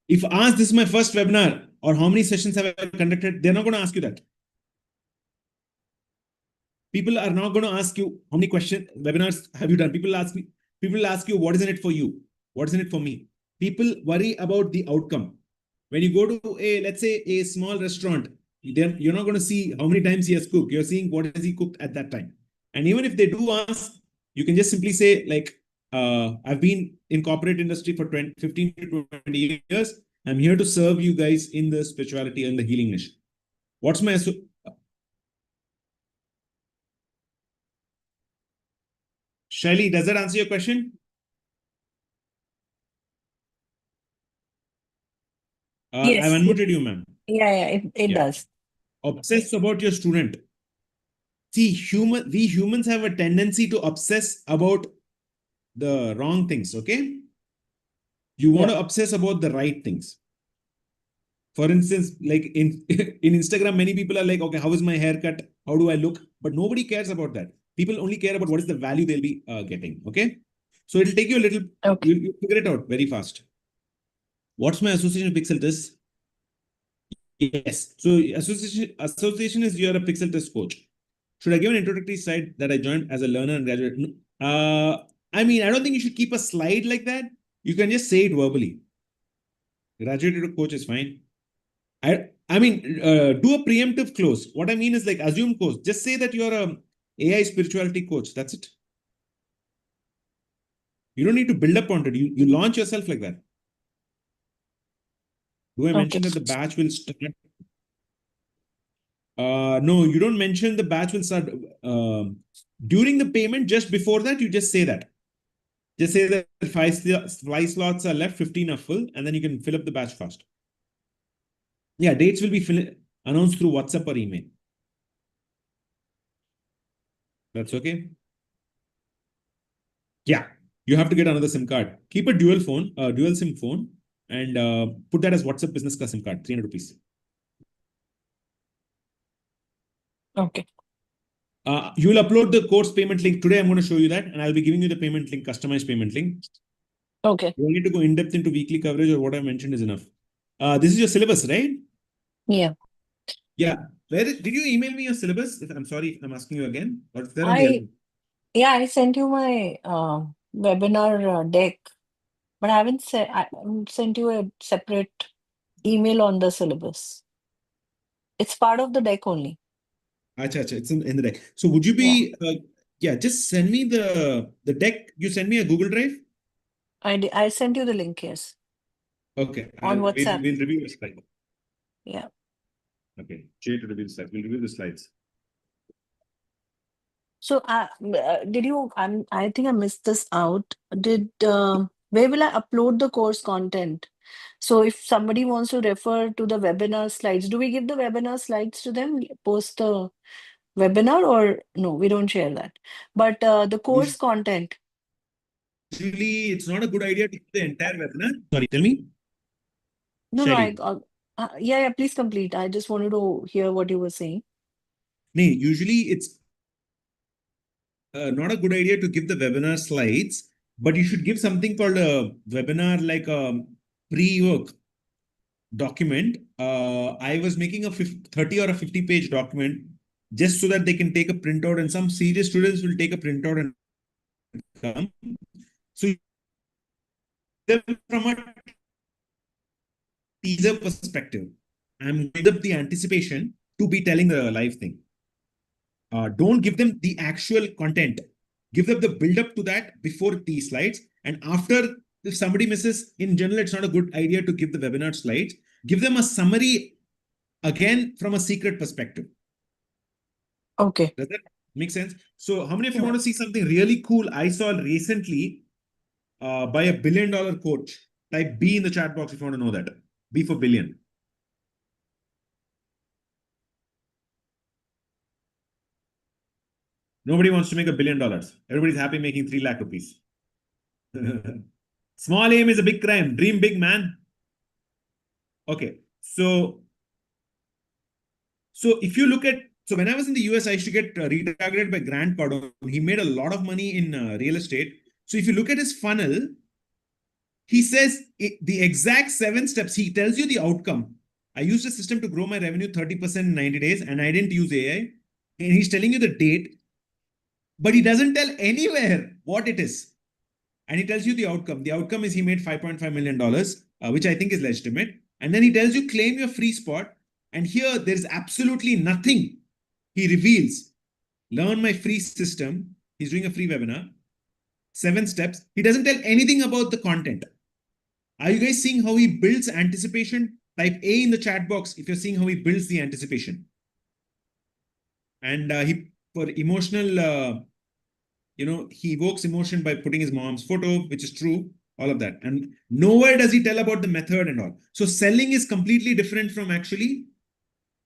If asked, this is my first webinar, or how many sessions have I conducted, they're not going to ask you that. People are not going to ask you how many webinars have you done. People ask you, what is in it for you? What is in it for me? People worry about the outcome. When you go to let's say a small restaurant, then you're not going to see how many times he has cooked. You're seeing what has he cooked at that time. And even if they do ask, you can just simply say, like, I've been in corporate industry for 15 to 20 years. I'm here to serve you guys in the spirituality and the healing niche. What's my Shaili, does that answer your question? Yes. I've unmuted you, ma'am. Yeah, it does. Obsess about your student. See, we humans have a tendency to obsess about the wrong things, okay? You want to obsess about the right things. For instance, like in Instagram, many people are like, okay, how is my haircut? How do I look? But nobody cares about that. People only care about what is the value they'll be getting, okay? So it'll take you a little, you'll figure it out very fast. What's my association with pixel test? Yes. So association is you're a pixel test coach. Should I give an introductory slide that I joined as a learner and graduate? I mean, I don't think you should keep a slide like that. You can just say it verbally. Graduate coach is fine. I mean, do a preemptive close. What I mean is like assume coach. Just say that you're a AI spirituality coach. That's it. You don't need to build up on it. You launch yourself like that. Do I mention that the batch will start? No, you don't mention the batch will start during the payment. Just before that, you just say that. Just say that five slots are left, 15 are full, and then you can fill up the batch fast. Yeah, dates will be announced through WhatsApp or email. That's okay. Yeah, you have to get another SIM card. Keep a dual SIM phone, and put that as WhatsApp business class SIM card, 300 rupees. Okay. You will upload the course payment link. Today, I'm going to show you that, and I'll be giving you the payment link, customized payment link. Okay. You don't need to go in depth into weekly coverage, or what I mentioned is enough. This is your syllabus, right? Yeah. Yeah. Did you email me your syllabus? I'm sorry if I'm asking you again. Or is there on the LLM? I sent you my webinar deck, but I haven't sent you a separate email on the syllabus. It's part of the deck only. Acha, it's in the deck. So would you be, just send me the deck. You send me a Google Drive. I sent you the link, yes, Okay, on WhatsApp. we'll review the slide. Yeah. Okay, Jay to review the slides. We'll review the slides. So, did you? I think I missed this out. Where will I upload the course content? So, if somebody wants to refer to the webinar slides, do we give the webinar slides to them post the webinar, or no? We don't share that. But the course content. Usually, it's not a good idea to do the entire webinar. Sorry, tell me. No, Shaili. yeah. Please complete. I just wanted to hear what you were saying. No, usually it's not a good idea to give the webinar slides, but you should give something called a webinar like a pre-work document. I was making a 30 or a 50-page document just so that they can take a printout, and some serious students will take a printout and come. So from a teaser perspective, I'm with up the anticipation to be telling the live thing. Don't give them the actual content. Give them the build up to that before the slides. And after, if somebody misses, in general, it's not a good idea to give the webinar slides. Give them a summary again from a secret perspective. Okay. Does that make sense? So how many of you want to see something really cool I saw recently by a $1 billion coach? Type B in the chat box if you want to know that. B for billion. Nobody wants to make $1 billion. Everybody's happy making 3 lakh rupees. Small aim is a big crime. Dream big, man. Okay. So if you look at, so when I was in the US, I used to get retargeted by Grant Cardone. He made a lot of money in real estate. So if you look at his funnel, he says the exact 7 steps. He tells you the outcome. I used a system to grow my revenue 30% in 90 days, and I didn't use AI. And he's telling you the date, but he doesn't tell anywhere what it is. And he tells you the outcome. The outcome is he made $5.5 million, which I think is legitimate. And then he tells you claim your free spot. And here there's absolutely nothing. He reveals, learn my free system. He's doing a free webinar. 7 steps. He doesn't tell anything about the content. Are you guys seeing how he builds anticipation? Type A in the chat box if you're seeing how he builds the anticipation. And he, for emotional, he evokes emotion by putting his mom's photo, which is true, all of that. And nowhere does he tell about the method and all. So selling is completely different from actually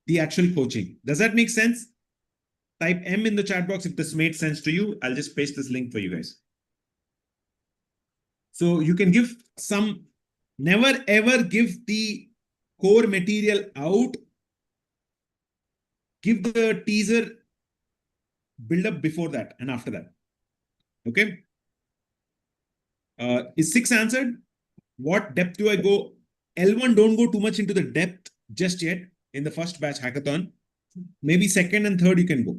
the actual coaching. Does that make sense? Type M in the chat box if this made sense to you. I'll just paste this link for you guys. So you can give some, never ever give the core material out. Give the teaser build up before that and after that. Okay. Is 6 answered? What depth do I go? L1, don't go too much into the depth just yet in the first batch hackathon. Maybe second and third you can go.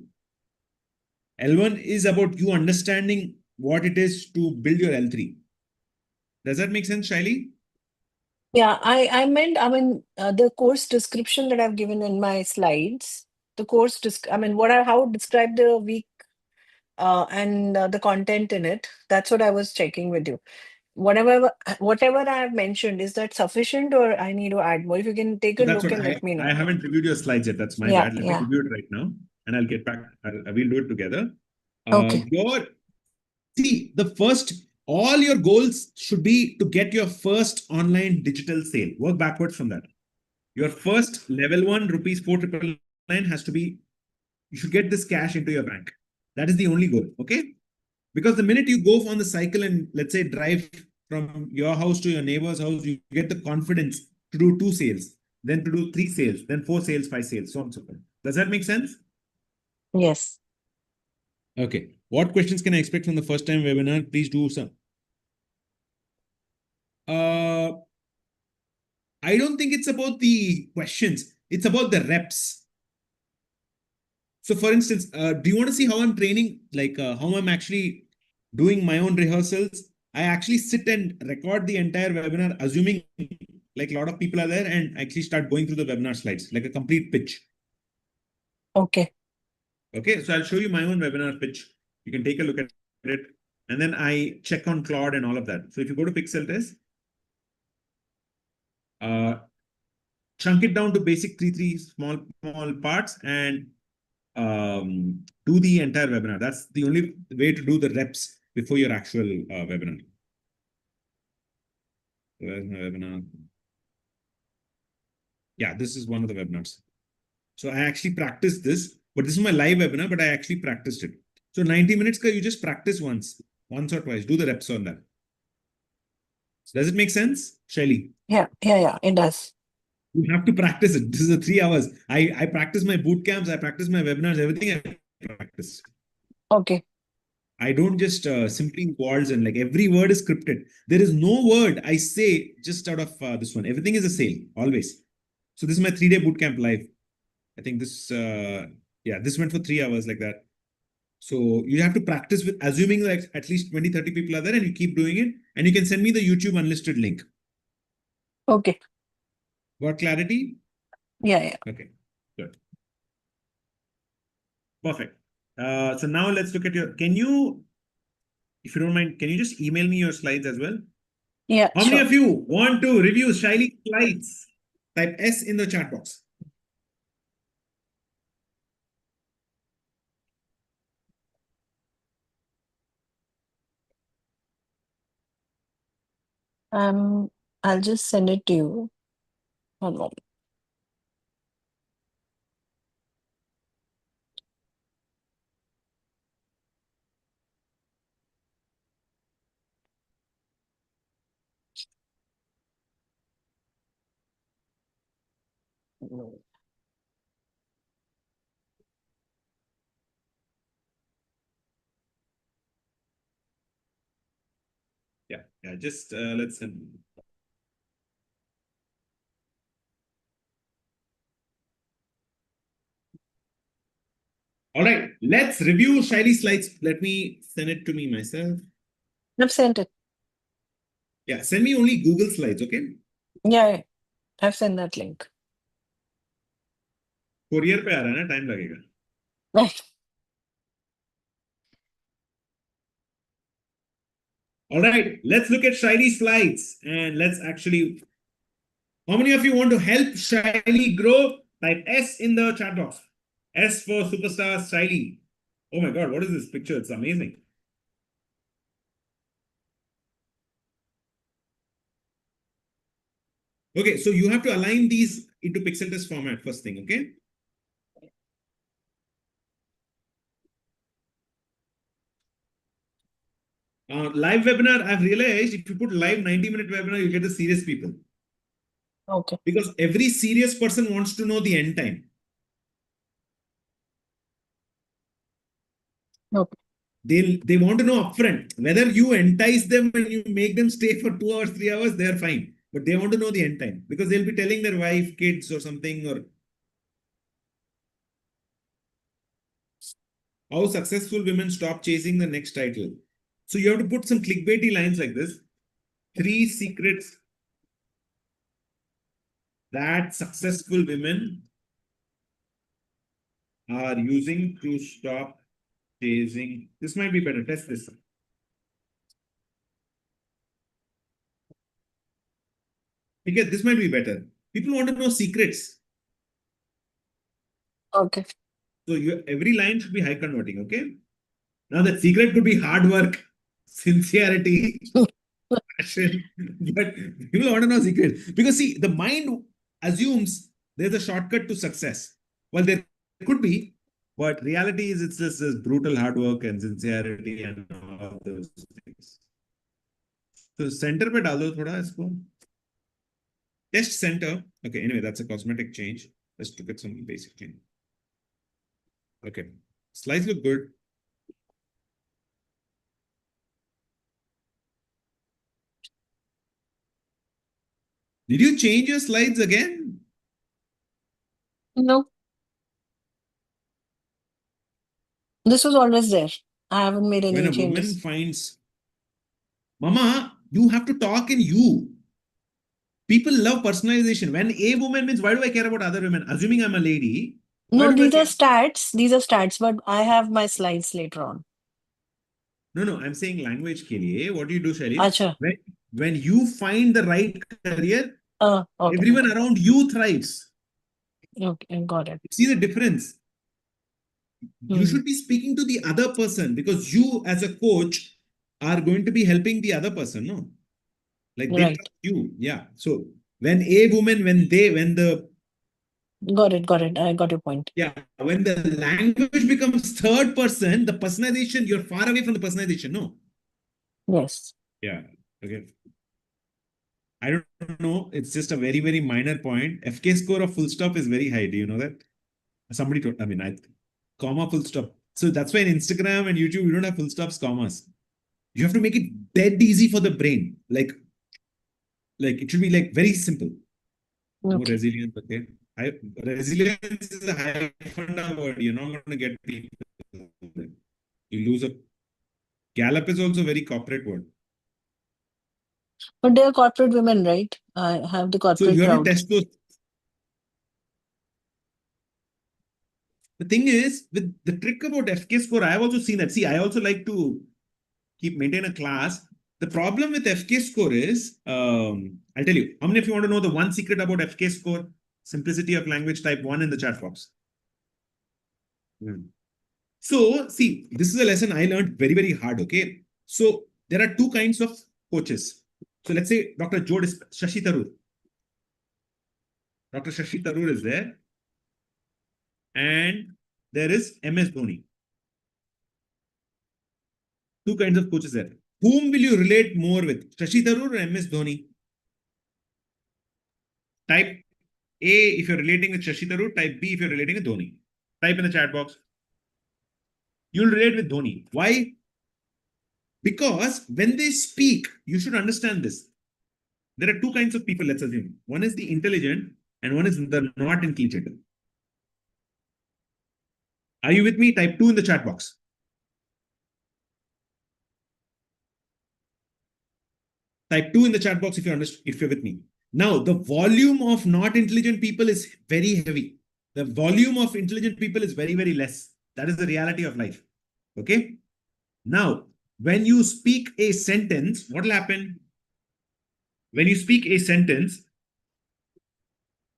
L1 is about you understanding what it is to build your L3. Does that make sense, Shaili? Yeah, I mean, the course description that I've given in my slides, the course, how to describe the week and the content in it. That's what I was checking with you. Whatever I have mentioned, is that sufficient or I need to add more? If you can take So a that's look what and let me know. I haven't reviewed your slides yet. That's my bad. Let me review it right now and I'll get back. We'll do it together. Okay. All your goals should be to get your first online digital sale. Work backwards from that. Your first level 1 rupees 4,999 has to be, you should get this cash into your bank. That is the only goal. Okay. Because the minute you go on the cycle and let's say drive from your house to your neighbor's house, you get the confidence to do 2 sales, then to do 3 sales, then 4 sales, 5 sales, so on and so forth. Does that make sense? Yes. Okay. What questions can I expect from the first time webinar? Please do some. I don't think it's about the questions. It's about the reps. So for instance, do you want to see how I'm training, like how I'm actually doing my own rehearsals? I actually sit and record the entire webinar, assuming like a lot of people are there, and actually start going through the webinar slides, like a complete pitch. Okay. Okay, so I'll show you my own webinar pitch. You can take a look at it. And then I check on Claude and all of that. So if you go to pixeletest, chunk it down to basic three small parts and do the entire webinar. That's the only way to do the reps before your actual webinar. Where's my webinar? Yeah, this is one of the webinars. So I actually practiced this, but this is my live webinar, but I actually practiced it. So 90 minutes, you just practice once or twice, do the reps on that. Does it make sense, Shaili? Yeah, it does. You have to practice it. This is a 3 hours. I practice my boot camps, I practice my webinars, everything I practice. Okay. I don't just simply words and like every word is scripted. There is no word I say just out of this one. Everything is a sale, always. So this is my 3-day bootcamp live. I think this, this went for 3 hours like that. So you have to practice with assuming like at least 20, 30 people are there and you keep doing it. And you can send me the YouTube unlisted link. Okay. Got clarity? Yeah. Okay, good. Perfect. So now let's look at can you, if you don't mind, can you just email me your slides as well? Yeah, How many of you want to review Shaili's slides? Type S in the chat box. I'll just send it to you. One moment. Yeah, just let's send. All right, let's review Shaili's slides. Let me send it to me myself. I've sent it. Yeah, send me only Google Slides, okay? Yeah, I've sent that link. Courier पे आ रहा है ना, time लगेगा. All right, let's look at Shaili's slides and let's actually. How many of you want to help Shaili grow? Type S in the chat box. S for superstar Shaili. Oh my God, what is this picture? It's amazing. Okay, so you have to align these into pixel test format first thing, okay? Live webinar, I've realized if you put live 90-minute webinar, you get the serious people. Okay. Because every serious person wants to know the end time. Okay. They want to know upfront. Whether you entice them and you make them stay for 2 hours, 3 hours, they're fine. But they want to know the end time. Because they'll be telling their wife, kids or something, or how successful women stop chasing the next title. So you have to put some clickbaity lines like this. 3 secrets that successful women are using to stop chasing. This might be better. Test this. Because this might be better. People want to know secrets. Okay. So every line should be high converting, okay? Now that secret could be hard work, sincerity, passion, but people want to know secret. Because see, the mind assumes there's a shortcut to success. Well, there could be, but reality is it's just this brutal hard work and sincerity and all those things. So center पे डाल दो थोड़ा इसको. Test center. Okay, anyway, that's a cosmetic change. Let's look at some basic thing. Okay, slides look good. Did you change your slides again? No. This was always there. I haven't made any When a changes. woman finds, Mama, you have to talk in you. People love personalization. When a woman means, why do I care about other women? Assuming I'm a lady, No, do these are people say? stats. These are stats, but I have my slides later on. No, I'm saying language के लिए. What do you do, Shalin? Acha. When you find the right career, Okay, everyone around you thrives. okay, got it. See the difference? You Hmm. should be speaking to the other person because you, as a coach, are going to be helping the other person. No, like they Right. trust you. Yeah. So when a woman, when the Got it, got it. I got your point. yeah, when the language becomes third person, the personalization, you're far away from the personalization. No. Yes. Yeah. Okay. I don't know. It's just a very, very minor point. FK score of full stop is very high. Do you know that? Somebody told, I mean, comma full stop. So that's why in Instagram and YouTube, you don't have full stops, commas. You have to make it dead easy for the brain. Like it should be like very simple. More Okay. resilient, okay? Resilience is a high funda word. You're not going to get people. You lose a Gallop is also a very corporate word. But they are corporate women, right? I have the So you corporate have to crowd. test those. The thing is, with the trick about FK score, I have also seen that. See, I also like to maintain a class. The problem with FK score is, I'll tell you. How many of you want to know the one secret about FK score? Simplicity of language, type 1 in the chat box. So, see, this is a lesson I learned very, very hard. Okay. So, there are two kinds of coaches. So, let's say Dr. Shashi Tharoor. Dr. Shashi Tharoor is there. And there is MS Dhoni. Two kinds of coaches there. Whom will you relate more with? Shashi Tharoor or MS Dhoni? Type A if you're relating with Shashi Tharoor. Type B if you're relating with Dhoni. Type in the chat box. You'll relate with Dhoni. Why? Because when they speak, you should understand this. There are two kinds of people, let's assume. One is the intelligent and one is the not intelligent. Are you with me? Type 2 in the chat box. Type 2 in the chat box if you're with me. Now, the volume of not intelligent people is very heavy. The volume of intelligent people is very, very less. That is the reality of life. Okay? Now, when you speak a sentence, what will happen? When you speak a sentence,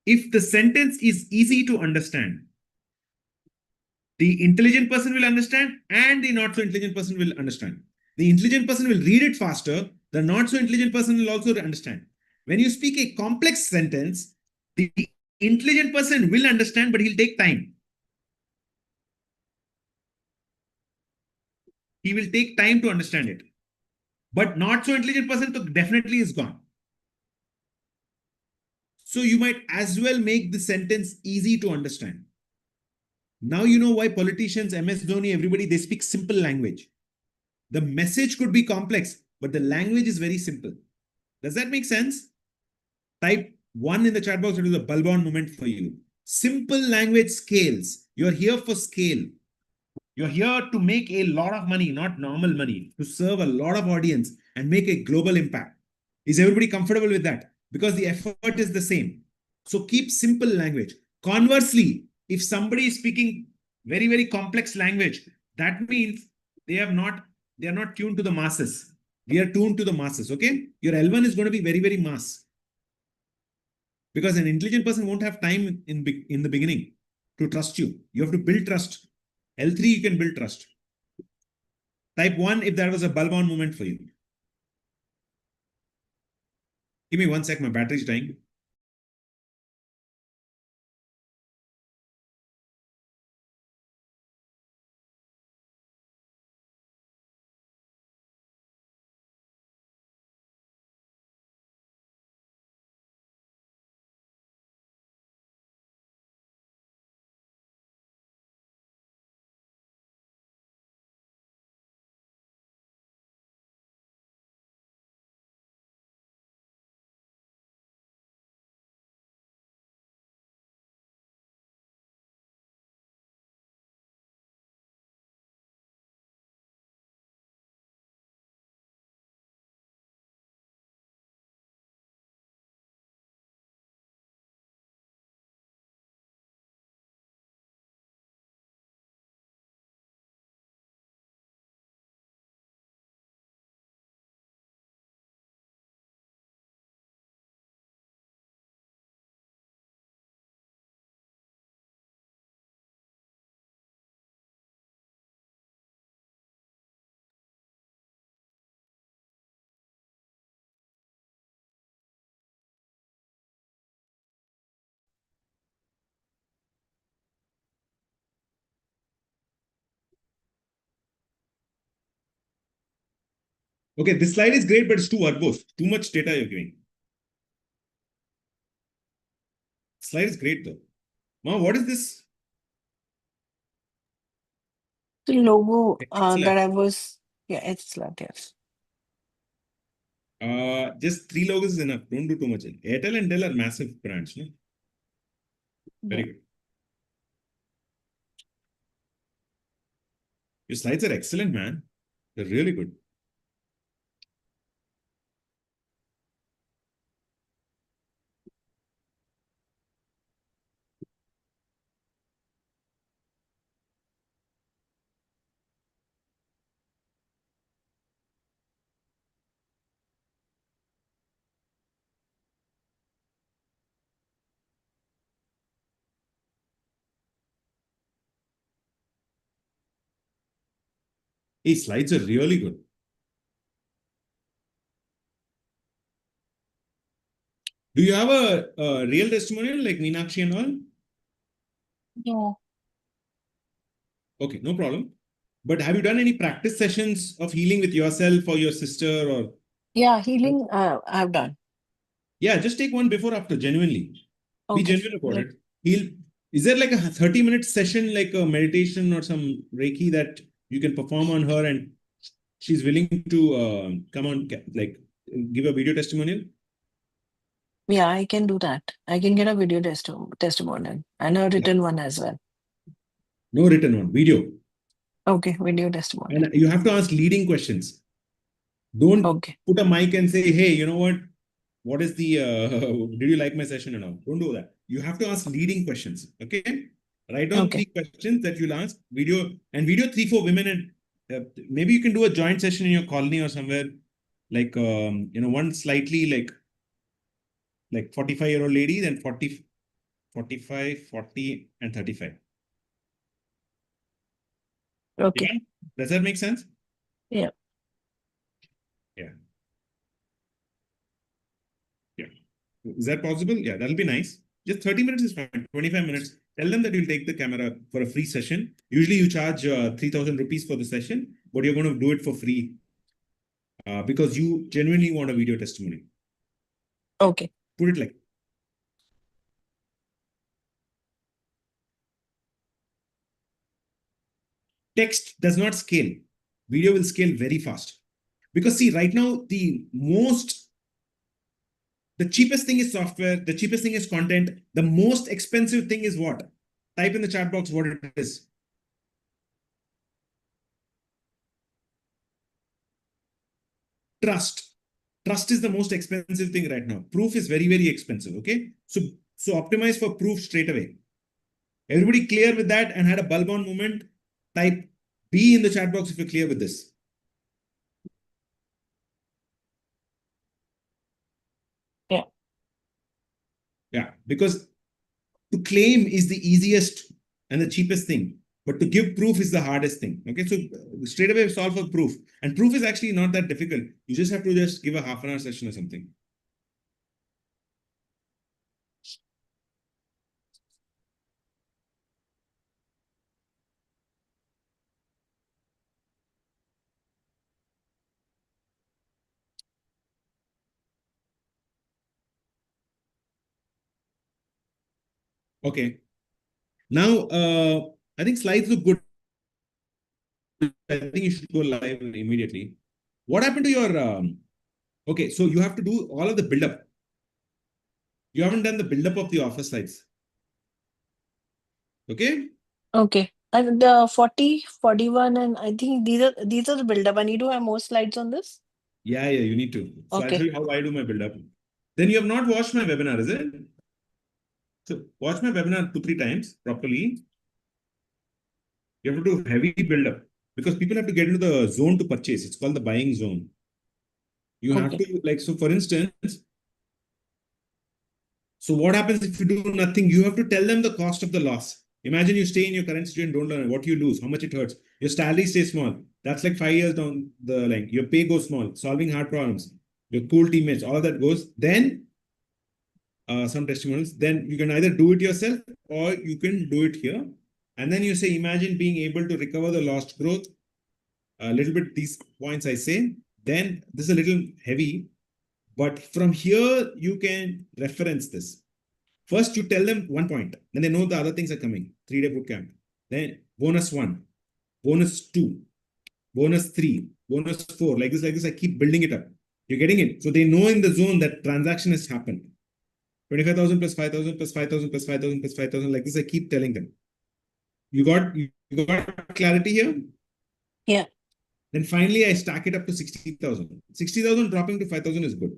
if the sentence is easy to understand, the intelligent person will understand and the not so intelligent person will understand. The intelligent person will read it faster. The not so intelligent person will also understand. When you speak a complex sentence, the intelligent person will understand, but he'll take time. He will take time to understand it. But not so intelligent person definitely is gone. So you might as well make the sentence easy to understand. Now you know why politicians, MS Dhoni, everybody, they speak simple language. The message could be complex, but the language is very simple. Does that make sense? Type 1 in the chat box. It is a bulb on moment for you. Simple language scales. You're here for scale. You're here to make a lot of money, not normal money, to serve a lot of audience and make a global impact. Is everybody comfortable with that? Because the effort is the same. So keep simple language. Conversely, if somebody is speaking very, very complex language, that means they are not tuned to the masses. We are tuned to the masses. Okay. Your L1 is going to be very, very mass. Because an intelligent person won't have time in the beginning to trust you. You have to build trust. L3, you can build trust. Type 1 if that was a bulb on moment for you. Give me 1 sec, my battery is dying. Okay, this slide is great, but it's too verbose. Too much data you're giving. Slide is great though. Ma, what is this? The logo Excellent. that I was, yeah, excellent, yes. Just 3 logos is enough. Don't do too much. Airtel and Dell are massive brands, no? Very good. Your slides are excellent, man. They're really good. Hey, slides are really good. Do you have a real testimonial like Meenakshi and all? No. Okay, no problem. But have you done any practice sessions of healing with yourself or your sister or? Yeah, healing I've done. Yeah, just take one before after, genuinely. Be Okay. genuine about it. Is there like a 30-minute session, like a meditation or some Reiki that you can perform on her and she's willing to come on, like give a video testimonial? Yeah, I can do that. I can get a video testimonial and a written one as well. No written one, video. Okay, video testimonial. And you have to ask leading questions. Don't Okay. put a mic and say, hey, you know what is the, did you like my session or not? Don't do that. You have to ask leading questions, okay? Write down Okay. 3 questions that you'll ask, video 3, 4 women, and maybe you can do a joint session in your colony or somewhere, like, one slightly like 45-year-old lady, then 40, 45, 40, and 35. Okay. Yeah? Does that make sense? Yeah. Yeah. Yeah. Is that possible? Yeah, that'll be nice. Just 30 minutes is fine, 25 minutes. Tell them that you'll take the camera for a free session. Usually you charge 3,000 rupees for the session, but you're going to do it for free because you genuinely want a video testimony. Okay. Put it like text does not scale. Video will scale very fast. Because see, right now, the cheapest thing is software, the cheapest thing is content, the most expensive thing is what? Type in the chat box what it is. Trust. Trust is the most expensive thing right now. Proof is very, very expensive. Okay. So optimize for proof straight away. Everybody clear with that and had a bulb on moment? Type B in the chat box if you're clear with this. Yeah. Yeah. Because to claim is the easiest and the cheapest thing. But to give proof is the hardest thing. Okay. So straight away solve for proof. And proof is actually not that difficult. You just have to just give a half-an-hour session or something. Okay. Now, I think slides look good. I think you should go live immediately. What happened to your, okay, so you have to do all of the build-up. You haven't done the build-up of the offer slides. Okay? Okay. And the 40, 41, and I think these are the build-up. I need to have more slides on this. Yeah, you need to. So I'll show Okay. you how I do my build-up. Then you have not watched my webinar, is it? So watch my webinar 2, 3 times properly. You have to do heavy build-up because people have to get into the zone to purchase. It's called the buying zone. You have Okay. to, like, so for instance, so what happens if you do nothing? You have to tell them the cost of the loss. Imagine you stay in your current situation, don't learn what you lose, how much it hurts. Your salary stays small. That's like 5 years down the line. Your pay goes small, solving hard problems. Your cool teammates, all that goes. Then some testimonials. Then you can either do it yourself or you can do it here. And then you say, imagine being able to recover the lost growth. A little bit these points I say. then this is a little heavy, but from here you can reference this. First, you tell them one point, then they know the other things are coming. 3-day boot camp. Then bonus 1, bonus 2, bonus 3, bonus 4. Like this, I keep building it up. You're getting it. So they know in the zone that transaction has happened. 25,000 plus 5,000 plus 5,000 plus 5,000 plus 5,000. Like this, I keep telling them. You got clarity here? Yeah. Then finally, I stack it up to 60,000. 60,000 dropping to 5,000 is good.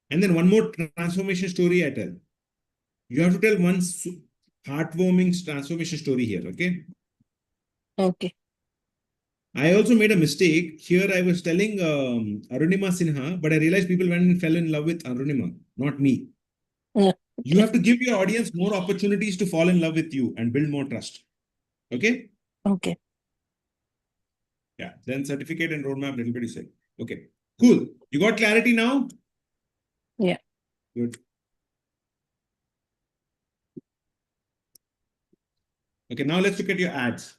And then one more transformation story I tell. You have to tell one heartwarming transformation story here, okay? Okay. I also made a mistake. Here I was telling Arunima Sinha, but I realized people went and fell in love with Arunima, not me. Yeah. You have to give your audience more opportunities to fall in love with you and build more trust. Okay? Okay. Yeah. Then certificate and roadmap, little bit you said. Okay. Cool. You got clarity now? Yeah. Good. Okay, now let's look at your ads.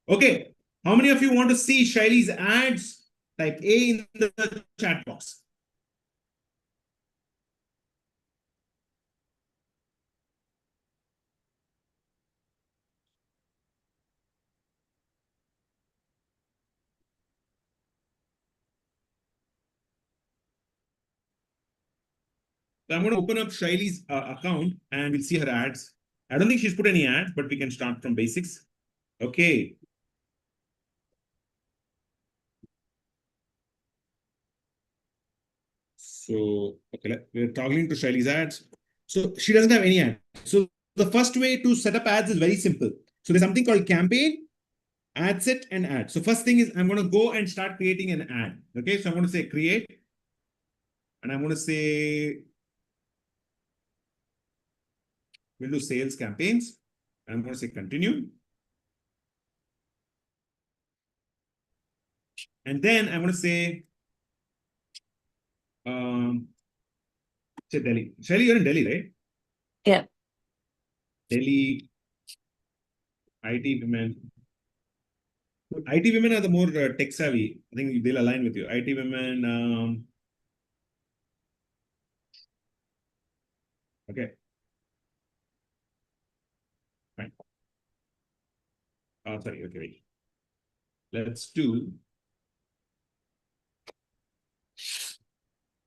Okay, how many of you want to see Shaily's ads? Type A in the chat box. So I'm going to open up Shaily's account and we'll see her ads. I don't think she's put any ads, but we can start from basics. Okay. So, okay, we're toggling to Shaily's ads. So she doesn't have any ads. So the first way to set up ads is very simple. So there's something called campaign, ad set, and ad. So first thing is I'm going to go and start creating an ad. Okay, so I'm going to say create. And I'm going to say, we'll do sales campaigns. I'm going to say continue. And then I'm going to say, say Delhi. Shaili, you're in Delhi, right? Yeah. Delhi IT women. IT women are the more tech savvy. I think they'll align with you. IT women. Okay. Fine. Sorry. Okay. Wait. Let's do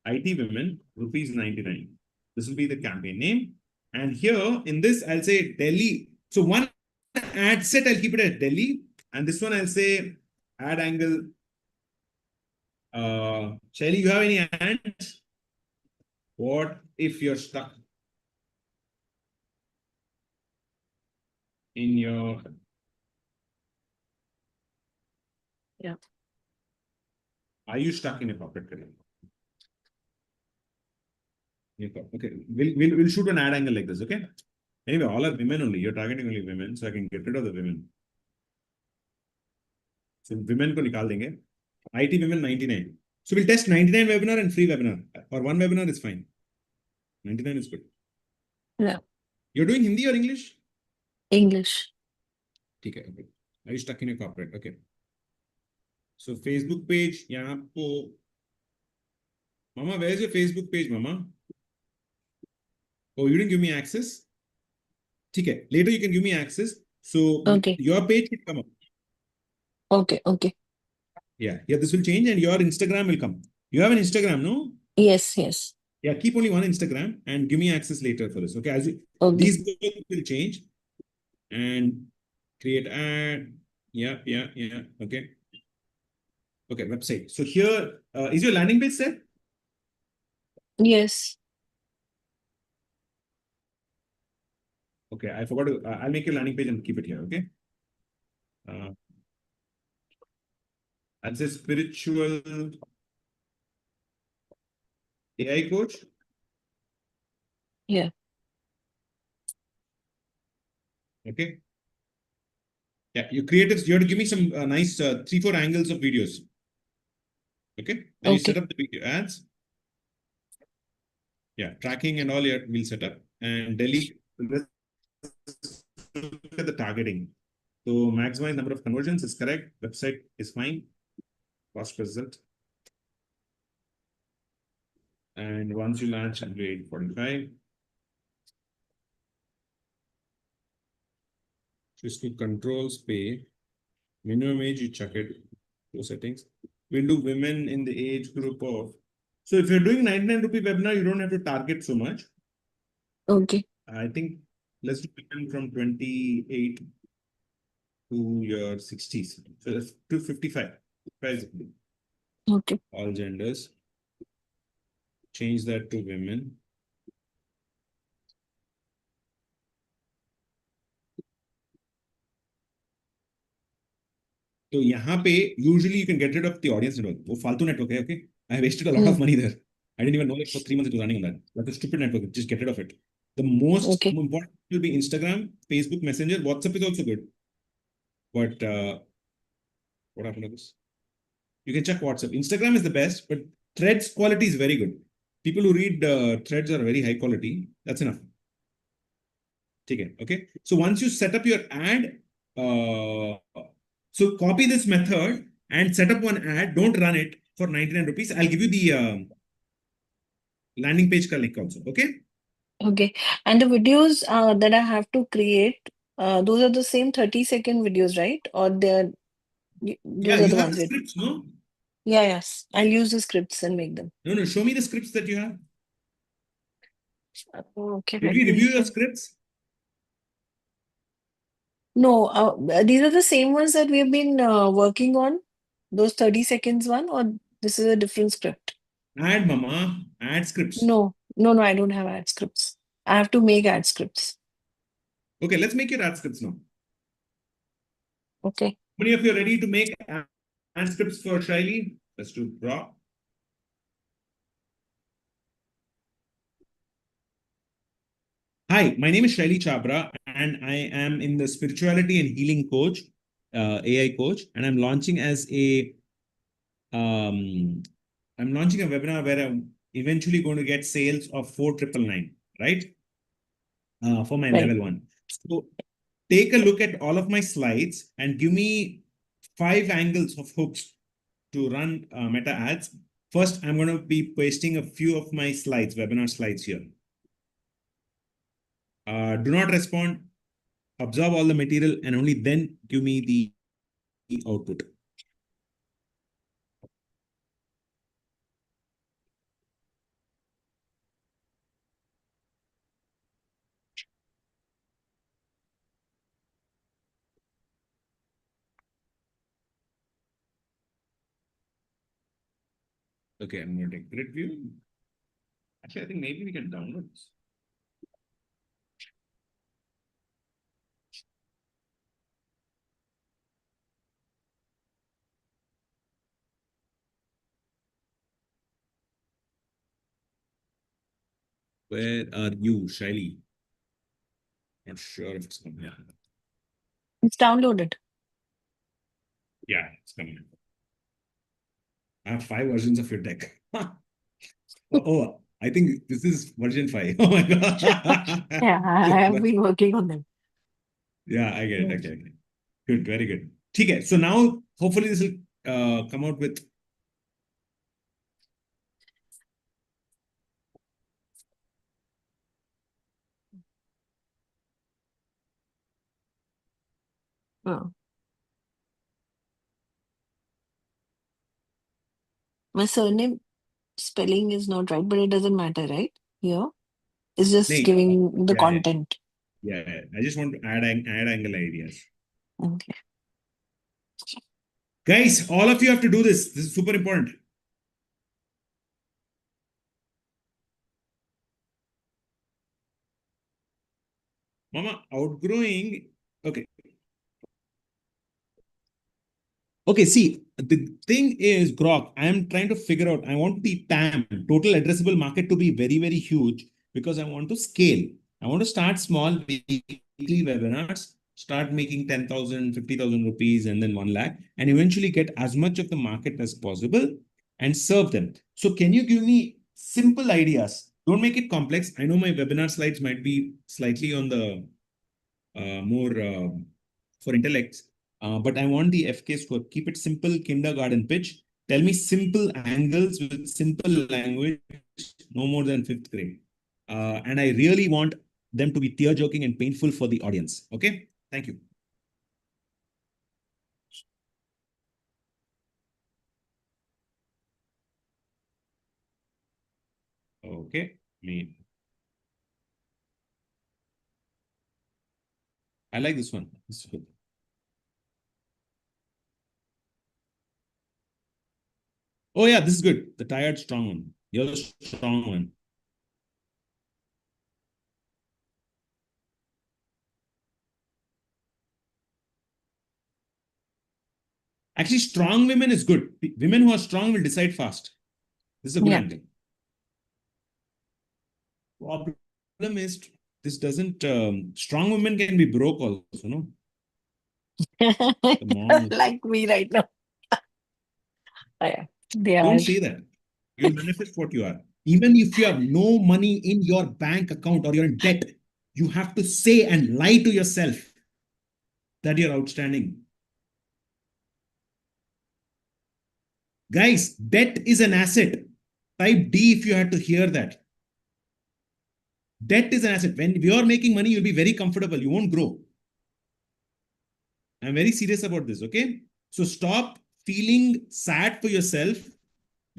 IT women rupees 99. This will be the campaign name. And here in this, I'll say Delhi. So one ad set, I'll keep it at Delhi. And this one, I'll say ad angle. Shaili, you have any ads? What if you're stuck in your... Yeah. Are you stuck in a corporate career? Okay, we'll shoot an ad angle like this, okay? Anyway, all are women only. You're targeting only women, so I can get rid of the women. So women को निकाल देंगे. IT women 99. So we'll test 99 webinar and free webinar. Or one webinar is fine. 99 is good. Yeah. You're doing Hindi or English? English. Okay. Are you stuck in a corporate? Okay. So Facebook page, यहाँ आपको... Mama, where's your Facebook page, Mama? Oh, you didn't give me access? Okay. Later you can give me access. So Okay. your page will come up. Okay. Okay. Yeah, this will change and your Instagram will come. You have an Instagram, no? Yes. Yes. Yeah, keep only one Instagram and give me access later for this. Okay, Okay. these will change and create ad. Yeah. Okay. Okay, website. So here, is your landing page set? Yes. Okay, I forgot to, I'll make your landing page and keep it here, okay? I'll say spiritual AI coach. Yeah. Okay. Yeah, you created, you have to give me some nice 3-4 angles of videos. Okay. Then you set Okay. up the video ads. Yeah, tracking and all we'll set up. And Delhi, let's look at the targeting. So maximize number of conversions is correct. Website is fine. Cost per result. And once you launch, it'll be 845. Just to controls pay. Minimum age, you check it. Those settings. We'll do women in the age group of. So if you're doing 99 rupee webinar, you don't have to target so much. Okay. I think let's do women from 28 to your 60s. So that's 255. Basically. Okay. All genders. Change that to women. So यहाँ पे usually you can get rid of the audience network. वो फालतू network है, okay? I wasted a lot of money there. I didn't even know it for 3 months it was running on that. That's a stupid network. Just get rid of it. The most Okay. important will be Instagram, Facebook Messenger. WhatsApp is also good. But what happened to this? You can check WhatsApp. Instagram is the best, but Threads quality is very good. People who read Threads are very high quality. That's enough. Okay. So once you set up your ad, so copy this method and set up one ad. Don't run it for 99 rupees. I'll give you the landing page ka link also. Okay. Okay. And the videos that I have to create, those are the same 30-second videos, right? Or they're Yeah, those are you the have ones the that. scripts, no? Yeah, yes. I'll use the scripts and make them. No. Show me the scripts that you have. Okay, Did let we me review your check. scripts? No, these are the same ones that we've been working on, those 30 seconds one, or this is a different script? Ad, mama. Ad scripts. No, I don't have ad scripts. I have to make ad scripts. Okay, let's make your ad scripts now. Okay. How many of you are ready to make ad scripts for Shaili? Let's do draw. Hi, my name is Shaili Chabra, and I am in the spirituality and healing coach, AI coach, and I'm launching I'm launching a webinar where I'm eventually going to get sales of 4,999, right? For my Right. level 1. So take a look at all of my slides and give me 5 angles of hooks to run meta ads. First, I'm going to be pasting a few of my slides, webinar slides here. Do not respond, absorb all the material, and only then give me the output. Okay, I'm going to take grid view. Actually, I think maybe we can download this. Where are you, Shaili? Not sure if it's coming. Yeah. It's downloaded. Yeah, it's coming. I have 5 versions of your deck. Oh, I think this is version 5. Oh my God. Yeah, I have been working on them. Yeah, I get it. Okay. Good, very good. Okay, so now hopefully this will come out with. Oh. My surname spelling is not right, but it doesn't matter, right? Here. It's just giving the Yeah. content. Yeah. I just want to add angle ideas. Okay. Guys, all of you have to do this. This is super important. Mama, outgrowing. Okay. Okay, see, the thing is, Grok, I am trying to figure out, I want the TAM, total addressable market, to be very, very huge because I want to scale. I want to start small weekly webinars, start making 10,000, 50,000 rupees, and then 1 lakh, and eventually get as much of the market as possible and serve them. So can you give me simple ideas? Don't make it complex. I know my webinar slides might be slightly on the more for intellects, but I want the FK score. Keep it simple, kindergarten pitch. Tell me simple angles with simple language, no more than 5th grade. And I really want them to be tear-jerking and painful for the audience. Okay? Thank you. Okay. I like this one. This is good. Oh yeah, this is good. The tired, strong one. You're the strong one. Actually, strong women is good. Women who are strong will decide fast. This is a good angle. Problem is, this doesn't. Strong women can be broke also, no? Like me right now. Yeah, they Don't are. say that. You'll manifest what you are. Even if you have no money in your bank account or you're in debt, you have to say and lie to yourself that you're outstanding. Guys, debt is an asset. Type D if you had to hear that. Debt is an asset. When you're making money, you'll be very comfortable. You won't grow. I'm very serious about this, okay? So stop feeling sad for yourself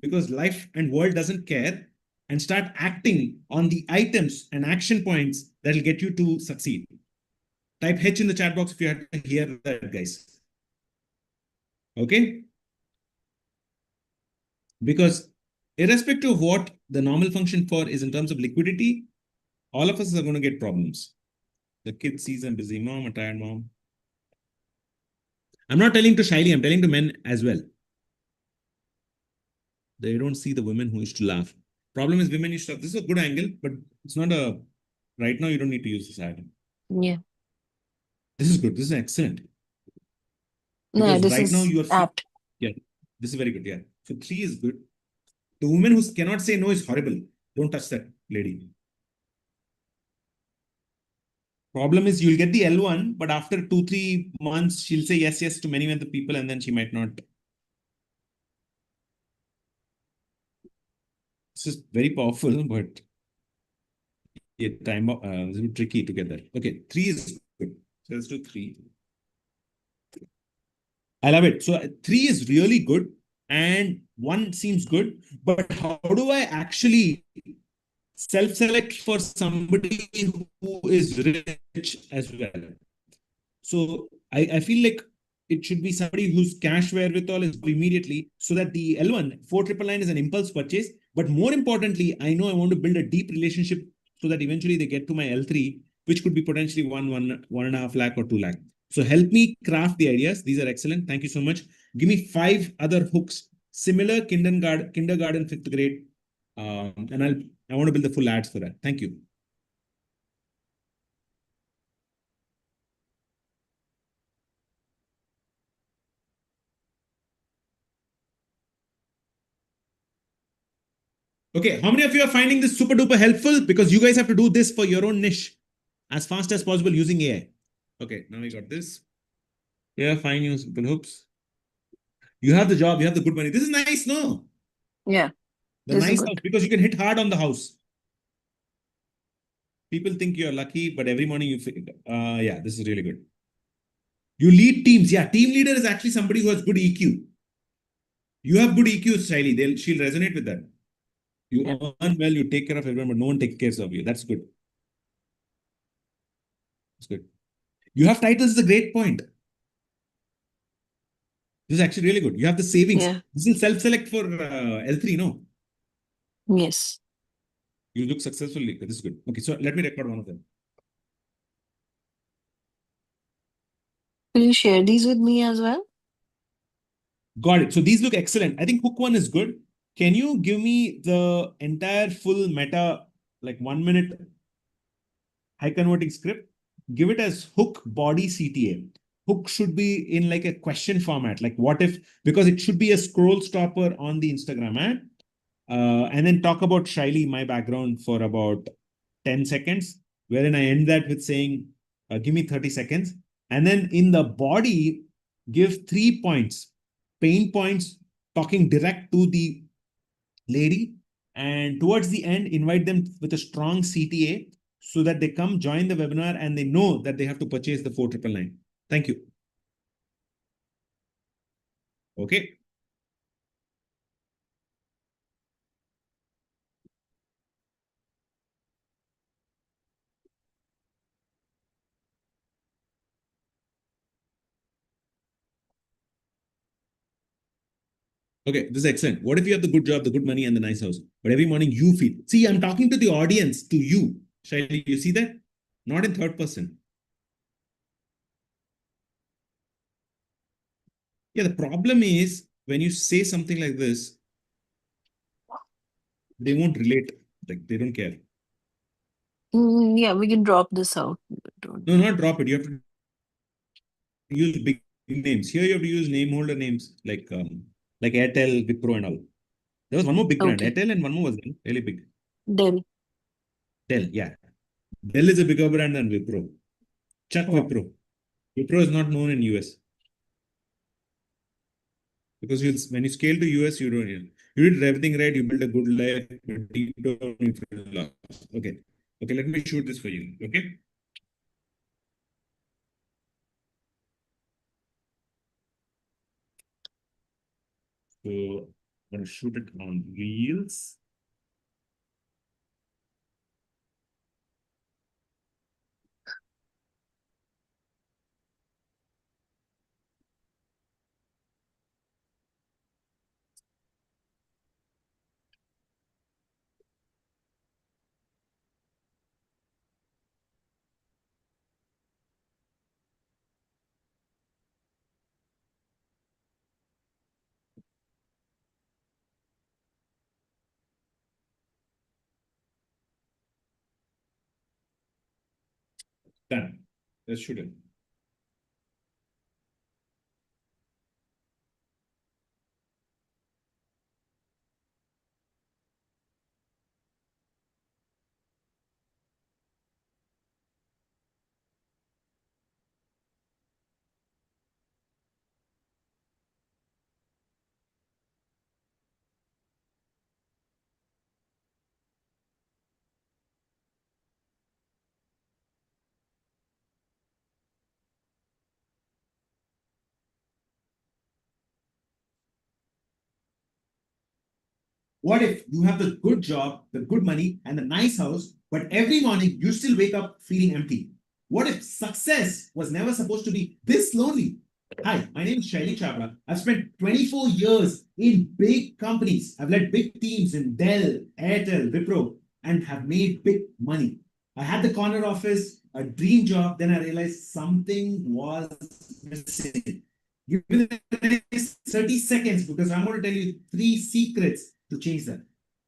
because life and world doesn't care and start acting on the items and action points that will get you to succeed. Type H in the chat box if you had to hear that, guys. Okay? Because irrespective of what the normal function for is in terms of liquidity, all of us are going to get problems. The kid sees I'm busy mom, a tired mom. I'm not telling to Shaili, I'm telling to men as well. They don't see the women who used to laugh. Problem is women used to laugh. This is a good angle, but it's not a, right now you don't need to use this item. Yeah. This is good. This is excellent. No, Because this right is now you are, apt. yeah, this is very good. Yeah. So 3 is good. The woman who cannot say no is horrible. Don't touch that lady. Problem is you'll get the L1, but after 2-3 months, she'll say yes, yes to many other people, and then she might not. This is very powerful, but yeah, time it's a little tricky to get that. Okay, 3 is good. So let's do 3. I love it. So 3 is really good, and 1 seems good, but how do I actually self-select for somebody who is rich as well? So I feel like it should be somebody whose cash wherewithal is immediately, so that the L1, 4999 is an impulse purchase. But more importantly, I know I want to build a deep relationship so that eventually they get to my L3, which could be potentially 1.5 lakh or 2 lakh. So help me craft the ideas. These are excellent. Thank you so much. Give me 5 other hooks, similar kindergarten 5th grade. And I want to build the full ads for that. Thank you. Okay, how many of you are finding this super duper helpful? Because you guys have to do this for your own niche as fast as possible using AI. Okay, now we got this. Yeah, fine, use simple hooks. You have the job, you have the good money. This is nice, no? Yeah. The nice house, because you can hit hard on the house. People think you're lucky, but every morning you yeah, this is really good. You lead teams. Yeah, team leader is actually somebody who has good EQ. You have good EQ, Shaili. She'll resonate with that. You earn well, you take care of everyone, but no one takes care of you. That's good. That's good. You have titles is a great point. This is actually really good. You have the savings. Yeah. This will self-select for L3, no? Yes. You look successfully. This is good. Okay, so let me record one of them. Will you share these with me as well? Got it. So these look excellent. I think hook 1 is good. Can you give me the entire full meta, like 1 minute high converting script? Give it as hook body CTA. Hook should be in like a question format. Like what if, because it should be a scroll stopper on the Instagram ad. And then talk about Shaili, my background, for about 10 seconds, wherein I end that with saying, give me 30 seconds. And then in the body, give 3 points, pain points, talking direct to the lady. And towards the end, invite them with a strong CTA so that they come join the webinar and they know that they have to purchase the 4999. Thank you. Okay. Okay, this is excellent. What if you have the good job, the good money, and the nice house, but every morning you feel, see, I'm talking to the audience, to you. Shaili, you see that? Not in third person. Yeah, the problem is when you say something like this, they won't relate. Like they don't care. Yeah, we can drop this out. No, not drop it. You have to use big names. Here you have to use name holder names like Airtel, Wipro, and all. There was one more big brand, Okay. Airtel, and one more was really big. Dell. Dell, yeah. Dell is a bigger brand than Wipro. Chuck Oh. Wipro. Wipro is not known in US. Because when you scale to US, you don't. You did everything right. You build a good life. But deep down, you feel lost. Okay. Okay. Let me shoot this for you. Okay. So I'm gonna shoot it on Reels. Done. Let's shoot it. What if you have the good job, the good money, and the nice house, but every morning you still wake up feeling empty? What if success was never supposed to be this lonely? Hi, my name is Shaili Chhabra. I've spent 24 years in big companies. I've led big teams in Dell, Airtel, Wipro, and have made big money. I had the corner office, a dream job, then I realized something was missing. Give me the next 30 seconds because I'm going to tell you 3 secrets to change that.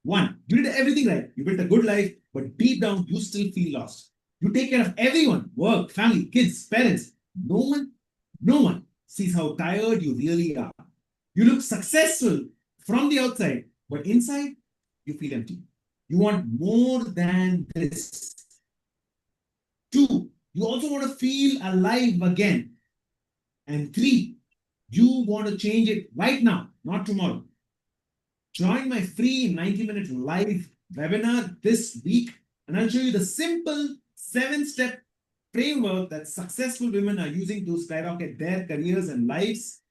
One, you did everything right. You built a good life, but deep down, you still feel lost. You take care of everyone, work, family, kids, parents. No one sees how tired you really are. You look successful from the outside, but inside, you feel empty. You want more than this. Two, you also want to feel alive again. And three, you want to change it right now, not tomorrow. Join my free 90-minute live webinar this week, and I'll show you the simple 7-step framework that successful women are using to skyrocket their careers and lives.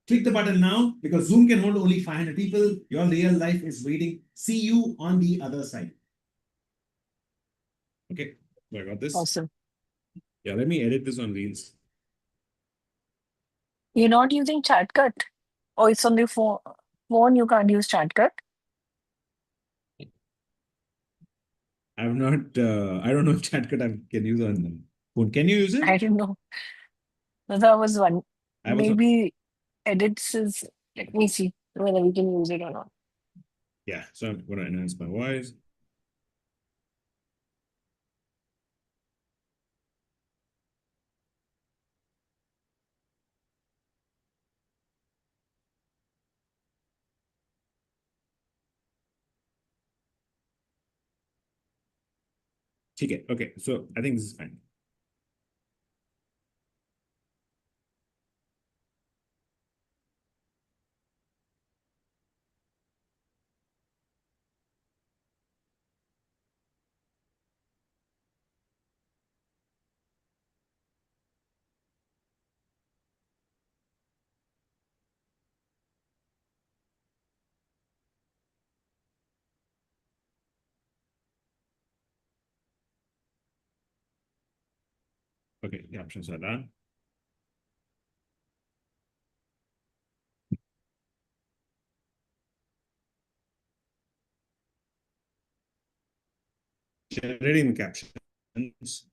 Click the button now because Zoom can hold only 500 people. Your real life is waiting. See you on the other side. Okay, I got this. Awesome. Yeah, let me edit this on Reels. You're not using ChatCut? Or it's on the phone. Phone, you can't use ChatCut? I've not, I don't know if ChatCut I can use on the phone. Can you use it? I don't know. That was one. I was not, Maybe edits is. Let me see whether we can use it or not. yeah, so I'm going to enhance my voice. Okay, so I think this is fine. Okay, the options are done. Generating the captions.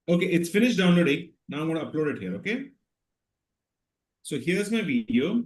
Okay, it's finished downloading. Now I'm going to upload it here, okay? So here's my video.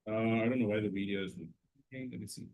I don't know why the video is. Okay, let me see.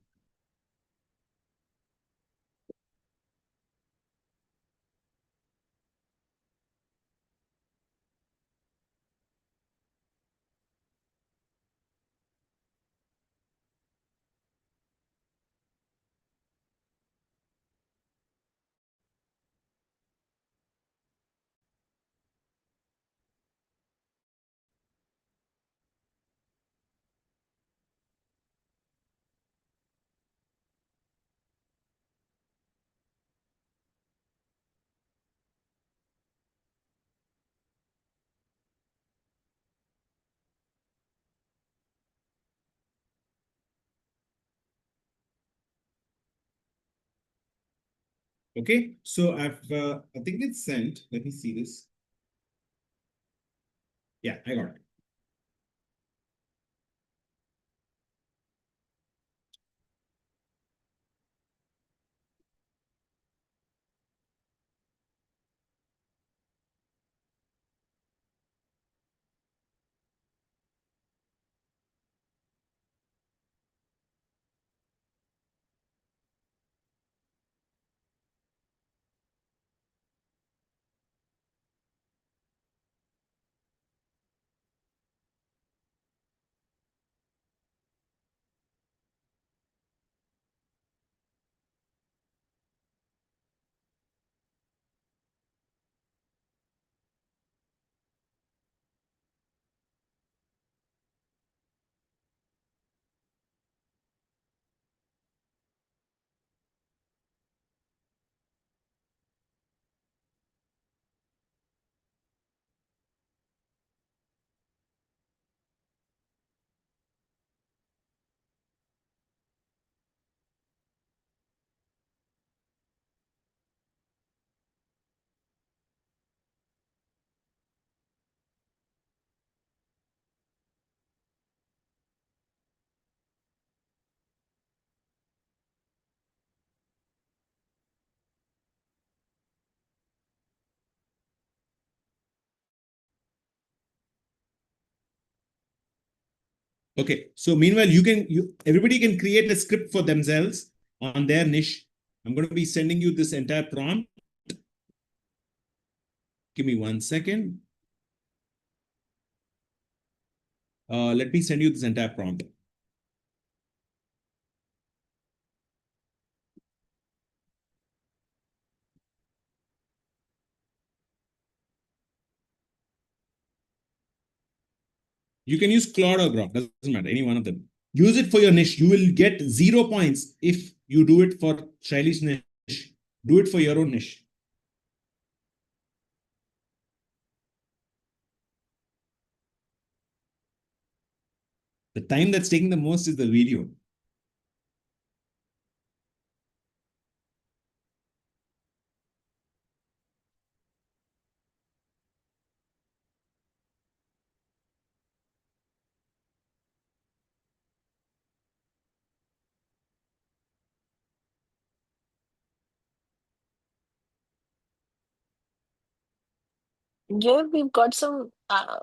Okay, so I think it's sent. Let me see this. Yeah, I got it. Okay, so meanwhile, everybody can create a script for themselves on their niche. I'm going to be sending you this entire prompt. Give me 1 second. Let me send you this entire prompt. You can use Claude or Grok, doesn't matter, any one of them. Use it for your niche. You will get 0 points if you do it for Shaili's niche. Do it for your own niche. The time that's taking the most is the video. . Here we've got some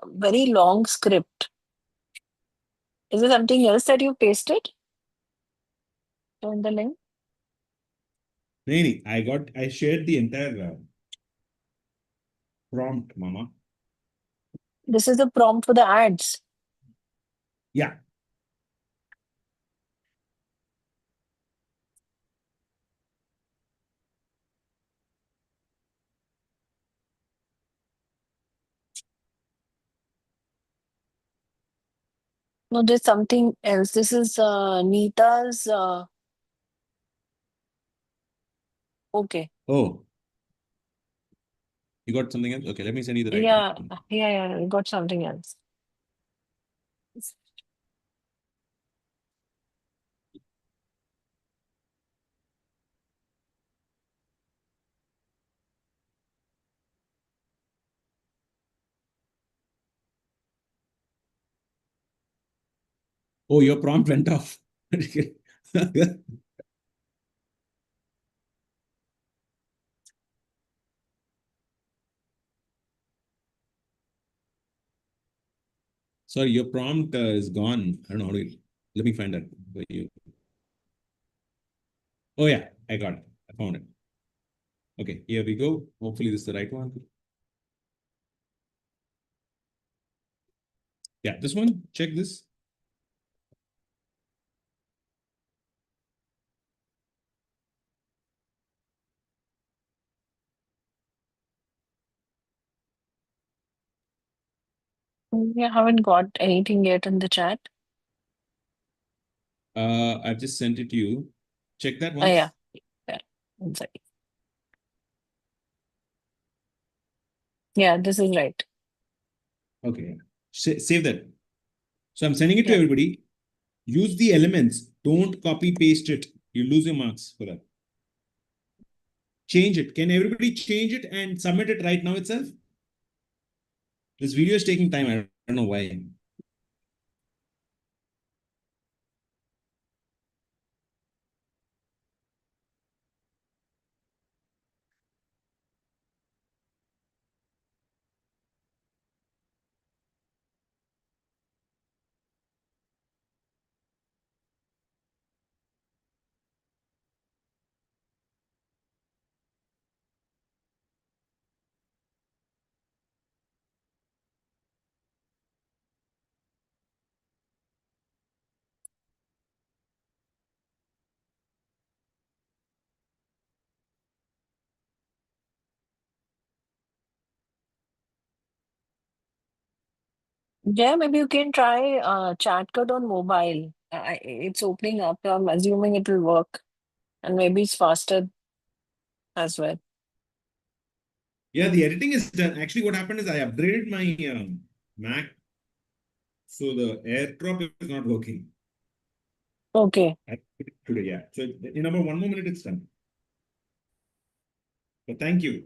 very long script. Is there something else that you pasted in the link? No, I shared the entire prompt, Mama. This is the prompt for the ads. Yeah. No, there's something else. This is Neeta's. Okay. Oh, you got something else? Okay, let me send you the right Yeah, one. yeah, we got something else. Oh, your prompt went off. Sorry, your prompt is gone. I don't know how to. Let me find that for you. Oh, yeah, I got it. I found it. Okay, here we go. Hopefully, this is the right one. Yeah, this one. Check this. We haven't got anything yet in the chat. I've just sent it to you. Check that Oh, once. yeah. Yeah. One second. Yeah, this is right. Okay. Save that. So I'm sending it to Yeah. everybody. Use the elements. Don't copy paste it. You lose your marks for that. Change it. Can everybody change it and submit it right now itself? This video is taking time. I don't know why. Yeah, maybe you can try ChatCut on mobile. It's opening up. I'm assuming it will work. And maybe it's faster as well. Yeah, the editing is done. Actually, what happened is I upgraded my Mac, so the AirDrop is not working. Okay. I did it today, yeah. So in about 1 more minute, it's done. But thank you.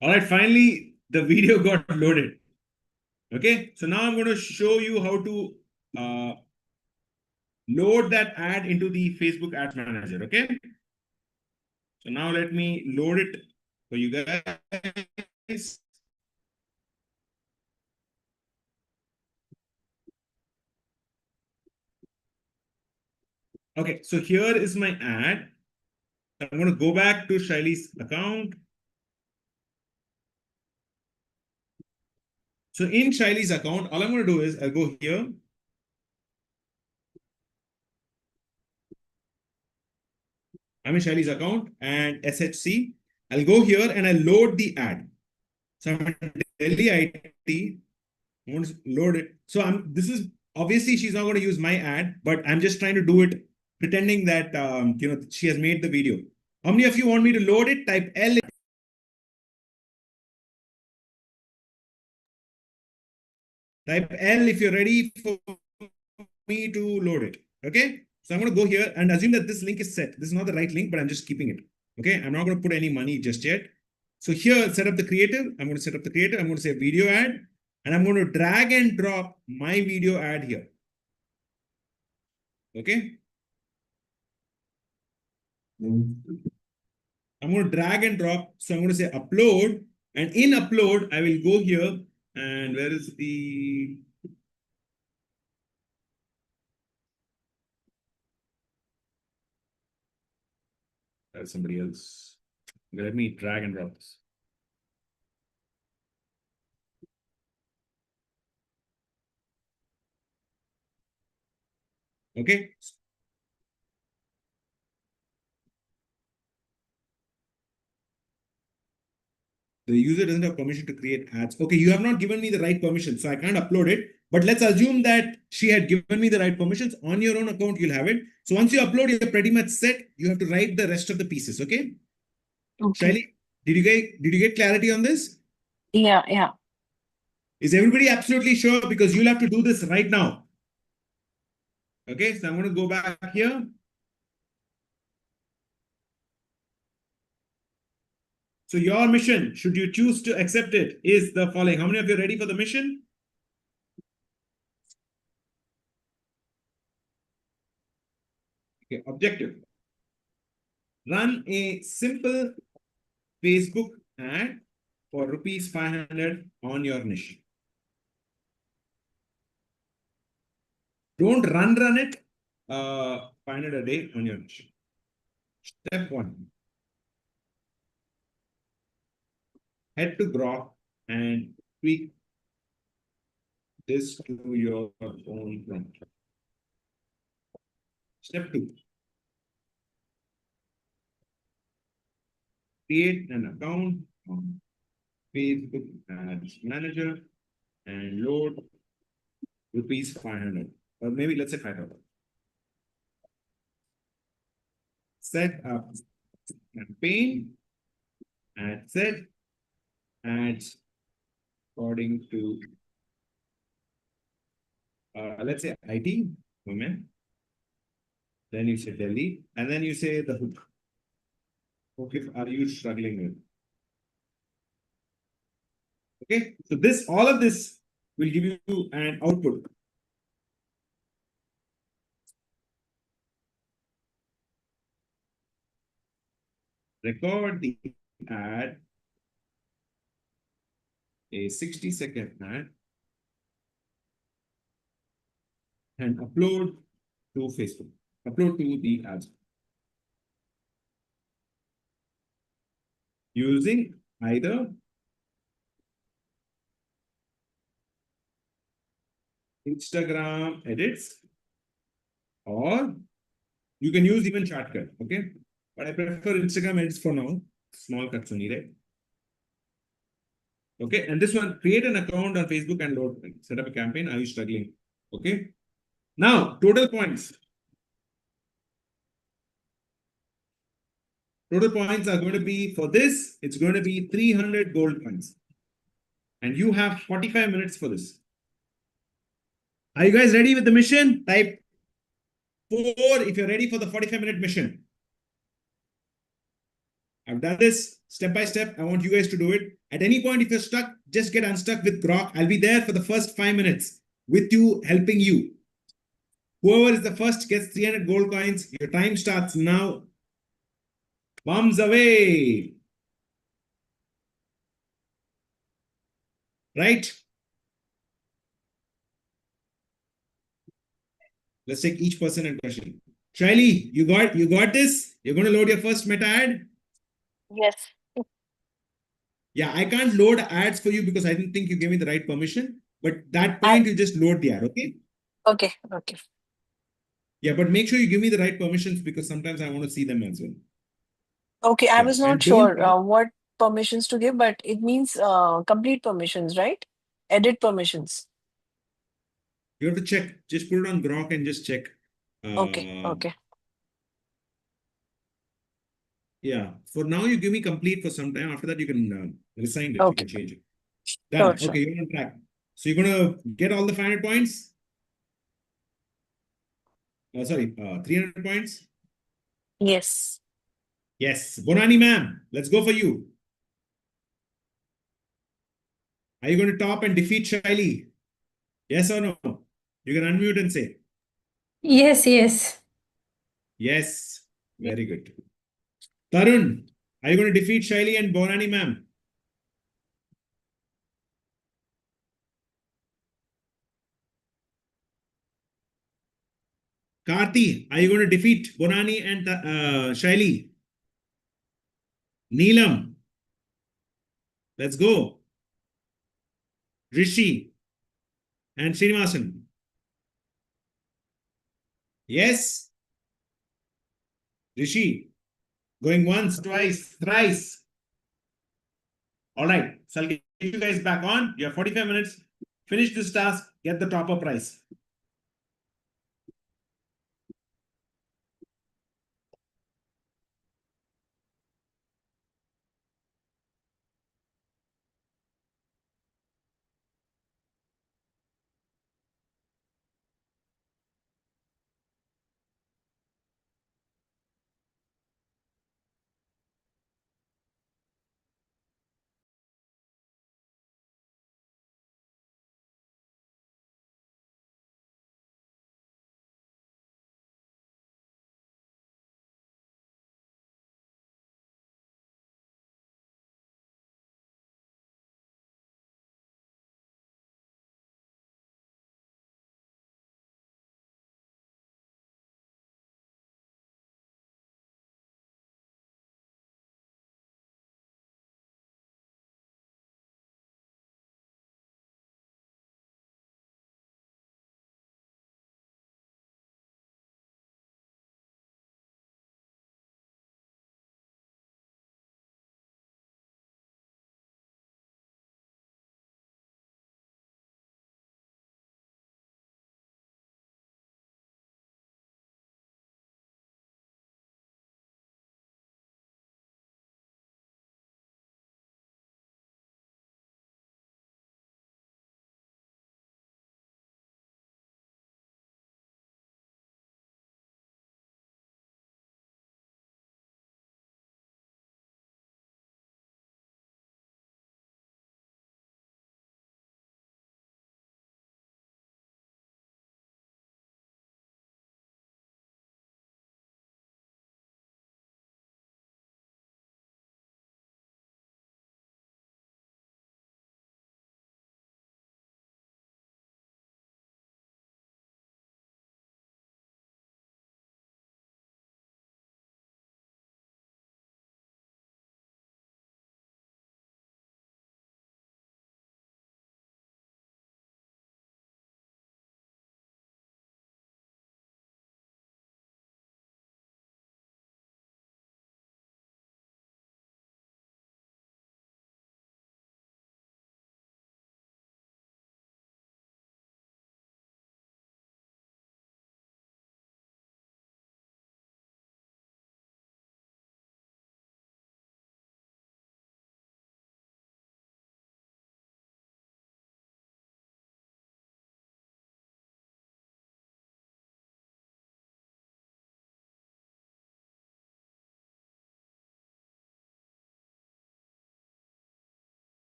All right, finally, the video got loaded. Okay, so now I'm going to show you how to load that ad into the Facebook Ads Manager. Okay, so now let me load it for you guys. Okay, so here is my ad. I'm going to go back to Shaili's account. So in Shaili's account, all I'm going to do is I'll go here. I'm in Shaili's account and SHC. I'll go here and I'll load the ad. So I'm in Delhi IT. I'm going to load it. So this is obviously she's not going to use my ad, but I'm just trying to do it pretending that she has made the video. How many of you want me to load it? Type L. Type L if you're ready for me to load it. Okay. So I'm going to go here and assume that this link is set. This is not the right link, but I'm just keeping it. Okay. I'm not going to put any money just yet. So here, set up the creative. I'm going to set up the creative. I'm going to say video ad. And I'm going to drag and drop my video ad here. Okay. I'm going to drag and drop. So I'm going to say upload. And in upload, I will go here. And where is the... That's somebody else. Okay, let me drag and drop this. Okay. The user doesn't have permission to create ads. Okay, you have not given me the right permission, so I can't upload it. But let's assume that she had given me the right permissions. On your own account, you'll have it. So once you upload, you're pretty much set. You have to write the rest of the pieces, okay? Okay. Shaili, did you get clarity on this? Yeah. Is everybody absolutely sure? Because you'll have to do this right now. Okay, so I'm going to go back here. So your mission, should you choose to accept it, is the following. How many of you are ready for the mission? Okay, objective. Run a simple Facebook ad for rupees 500 on your niche. Don't run it. 500 a day on your niche. Step 1. Head to Grok and tweak this to your own prompt. Step 2. Create an account on Facebook Ads Manager and load rupees 500. Or maybe let's say 500. Set up campaign and set ads according to let's say IT women. Then you say Delhi, and then you say the hook. Okay, are you struggling with? Okay, so all of this will give you an output. Record the ad, a 60-second ad, and upload to Facebook. Upload to the ads. Using either Instagram edits or you can use even shortcut, okay? But I prefer Instagram edits for now. Small cuts only, right? Okay, and this one, create an account on Facebook and load, set up a campaign. Are you struggling? Okay. Now, total points. Total points are going to be, for this, it's going to be 300 gold points. And you have 45 minutes for this. Are you guys ready with the mission? Type 4 if you're ready for the 45-minute mission. I've done this step by step. I want you guys to do it. At any point, if you're stuck, just get unstuck with Grok. I'll be there for the first 5 minutes with you, helping you. Whoever is the first gets 300 gold coins. Your time starts now. Bombs away. Right? Let's take each person and question. Shaili, you got this? You're going to load your first meta ad? Yes. Yeah, I can't load ads for you because I didn't think you gave me the right permission. But that point, you just load the ad, okay? Okay. Yeah, but make sure you give me the right permissions because sometimes I want to see them as well. Okay, I Yeah, was not and sure don't what permissions to give, but it means complete permissions, right? Edit permissions. you have to check. Just put it on Grok and just check. Okay. Yeah, for now you give me complete for some time. After that, you can resign it. You Okay. can change it. Done. Sure. Okay, you're on track. So you're gonna get all the 500 points. Sorry, 300 points. Yes. Yes, Bonani ma'am, let's go for you. Are you going to top and defeat Shaili? Yes or no? You can unmute and say Yes, yes. yes. Very good. Tarun, are you going to defeat Shaili and Bonani ma'am? Karthi, are you going to defeat Bonani and Shaili? Neelam, let's go. Rishi and Srinivasan. Yes. Rishi, going once, twice, thrice. All right. So I'll get you guys back on. You have 45 minutes. Finish this task. Get the topper prize.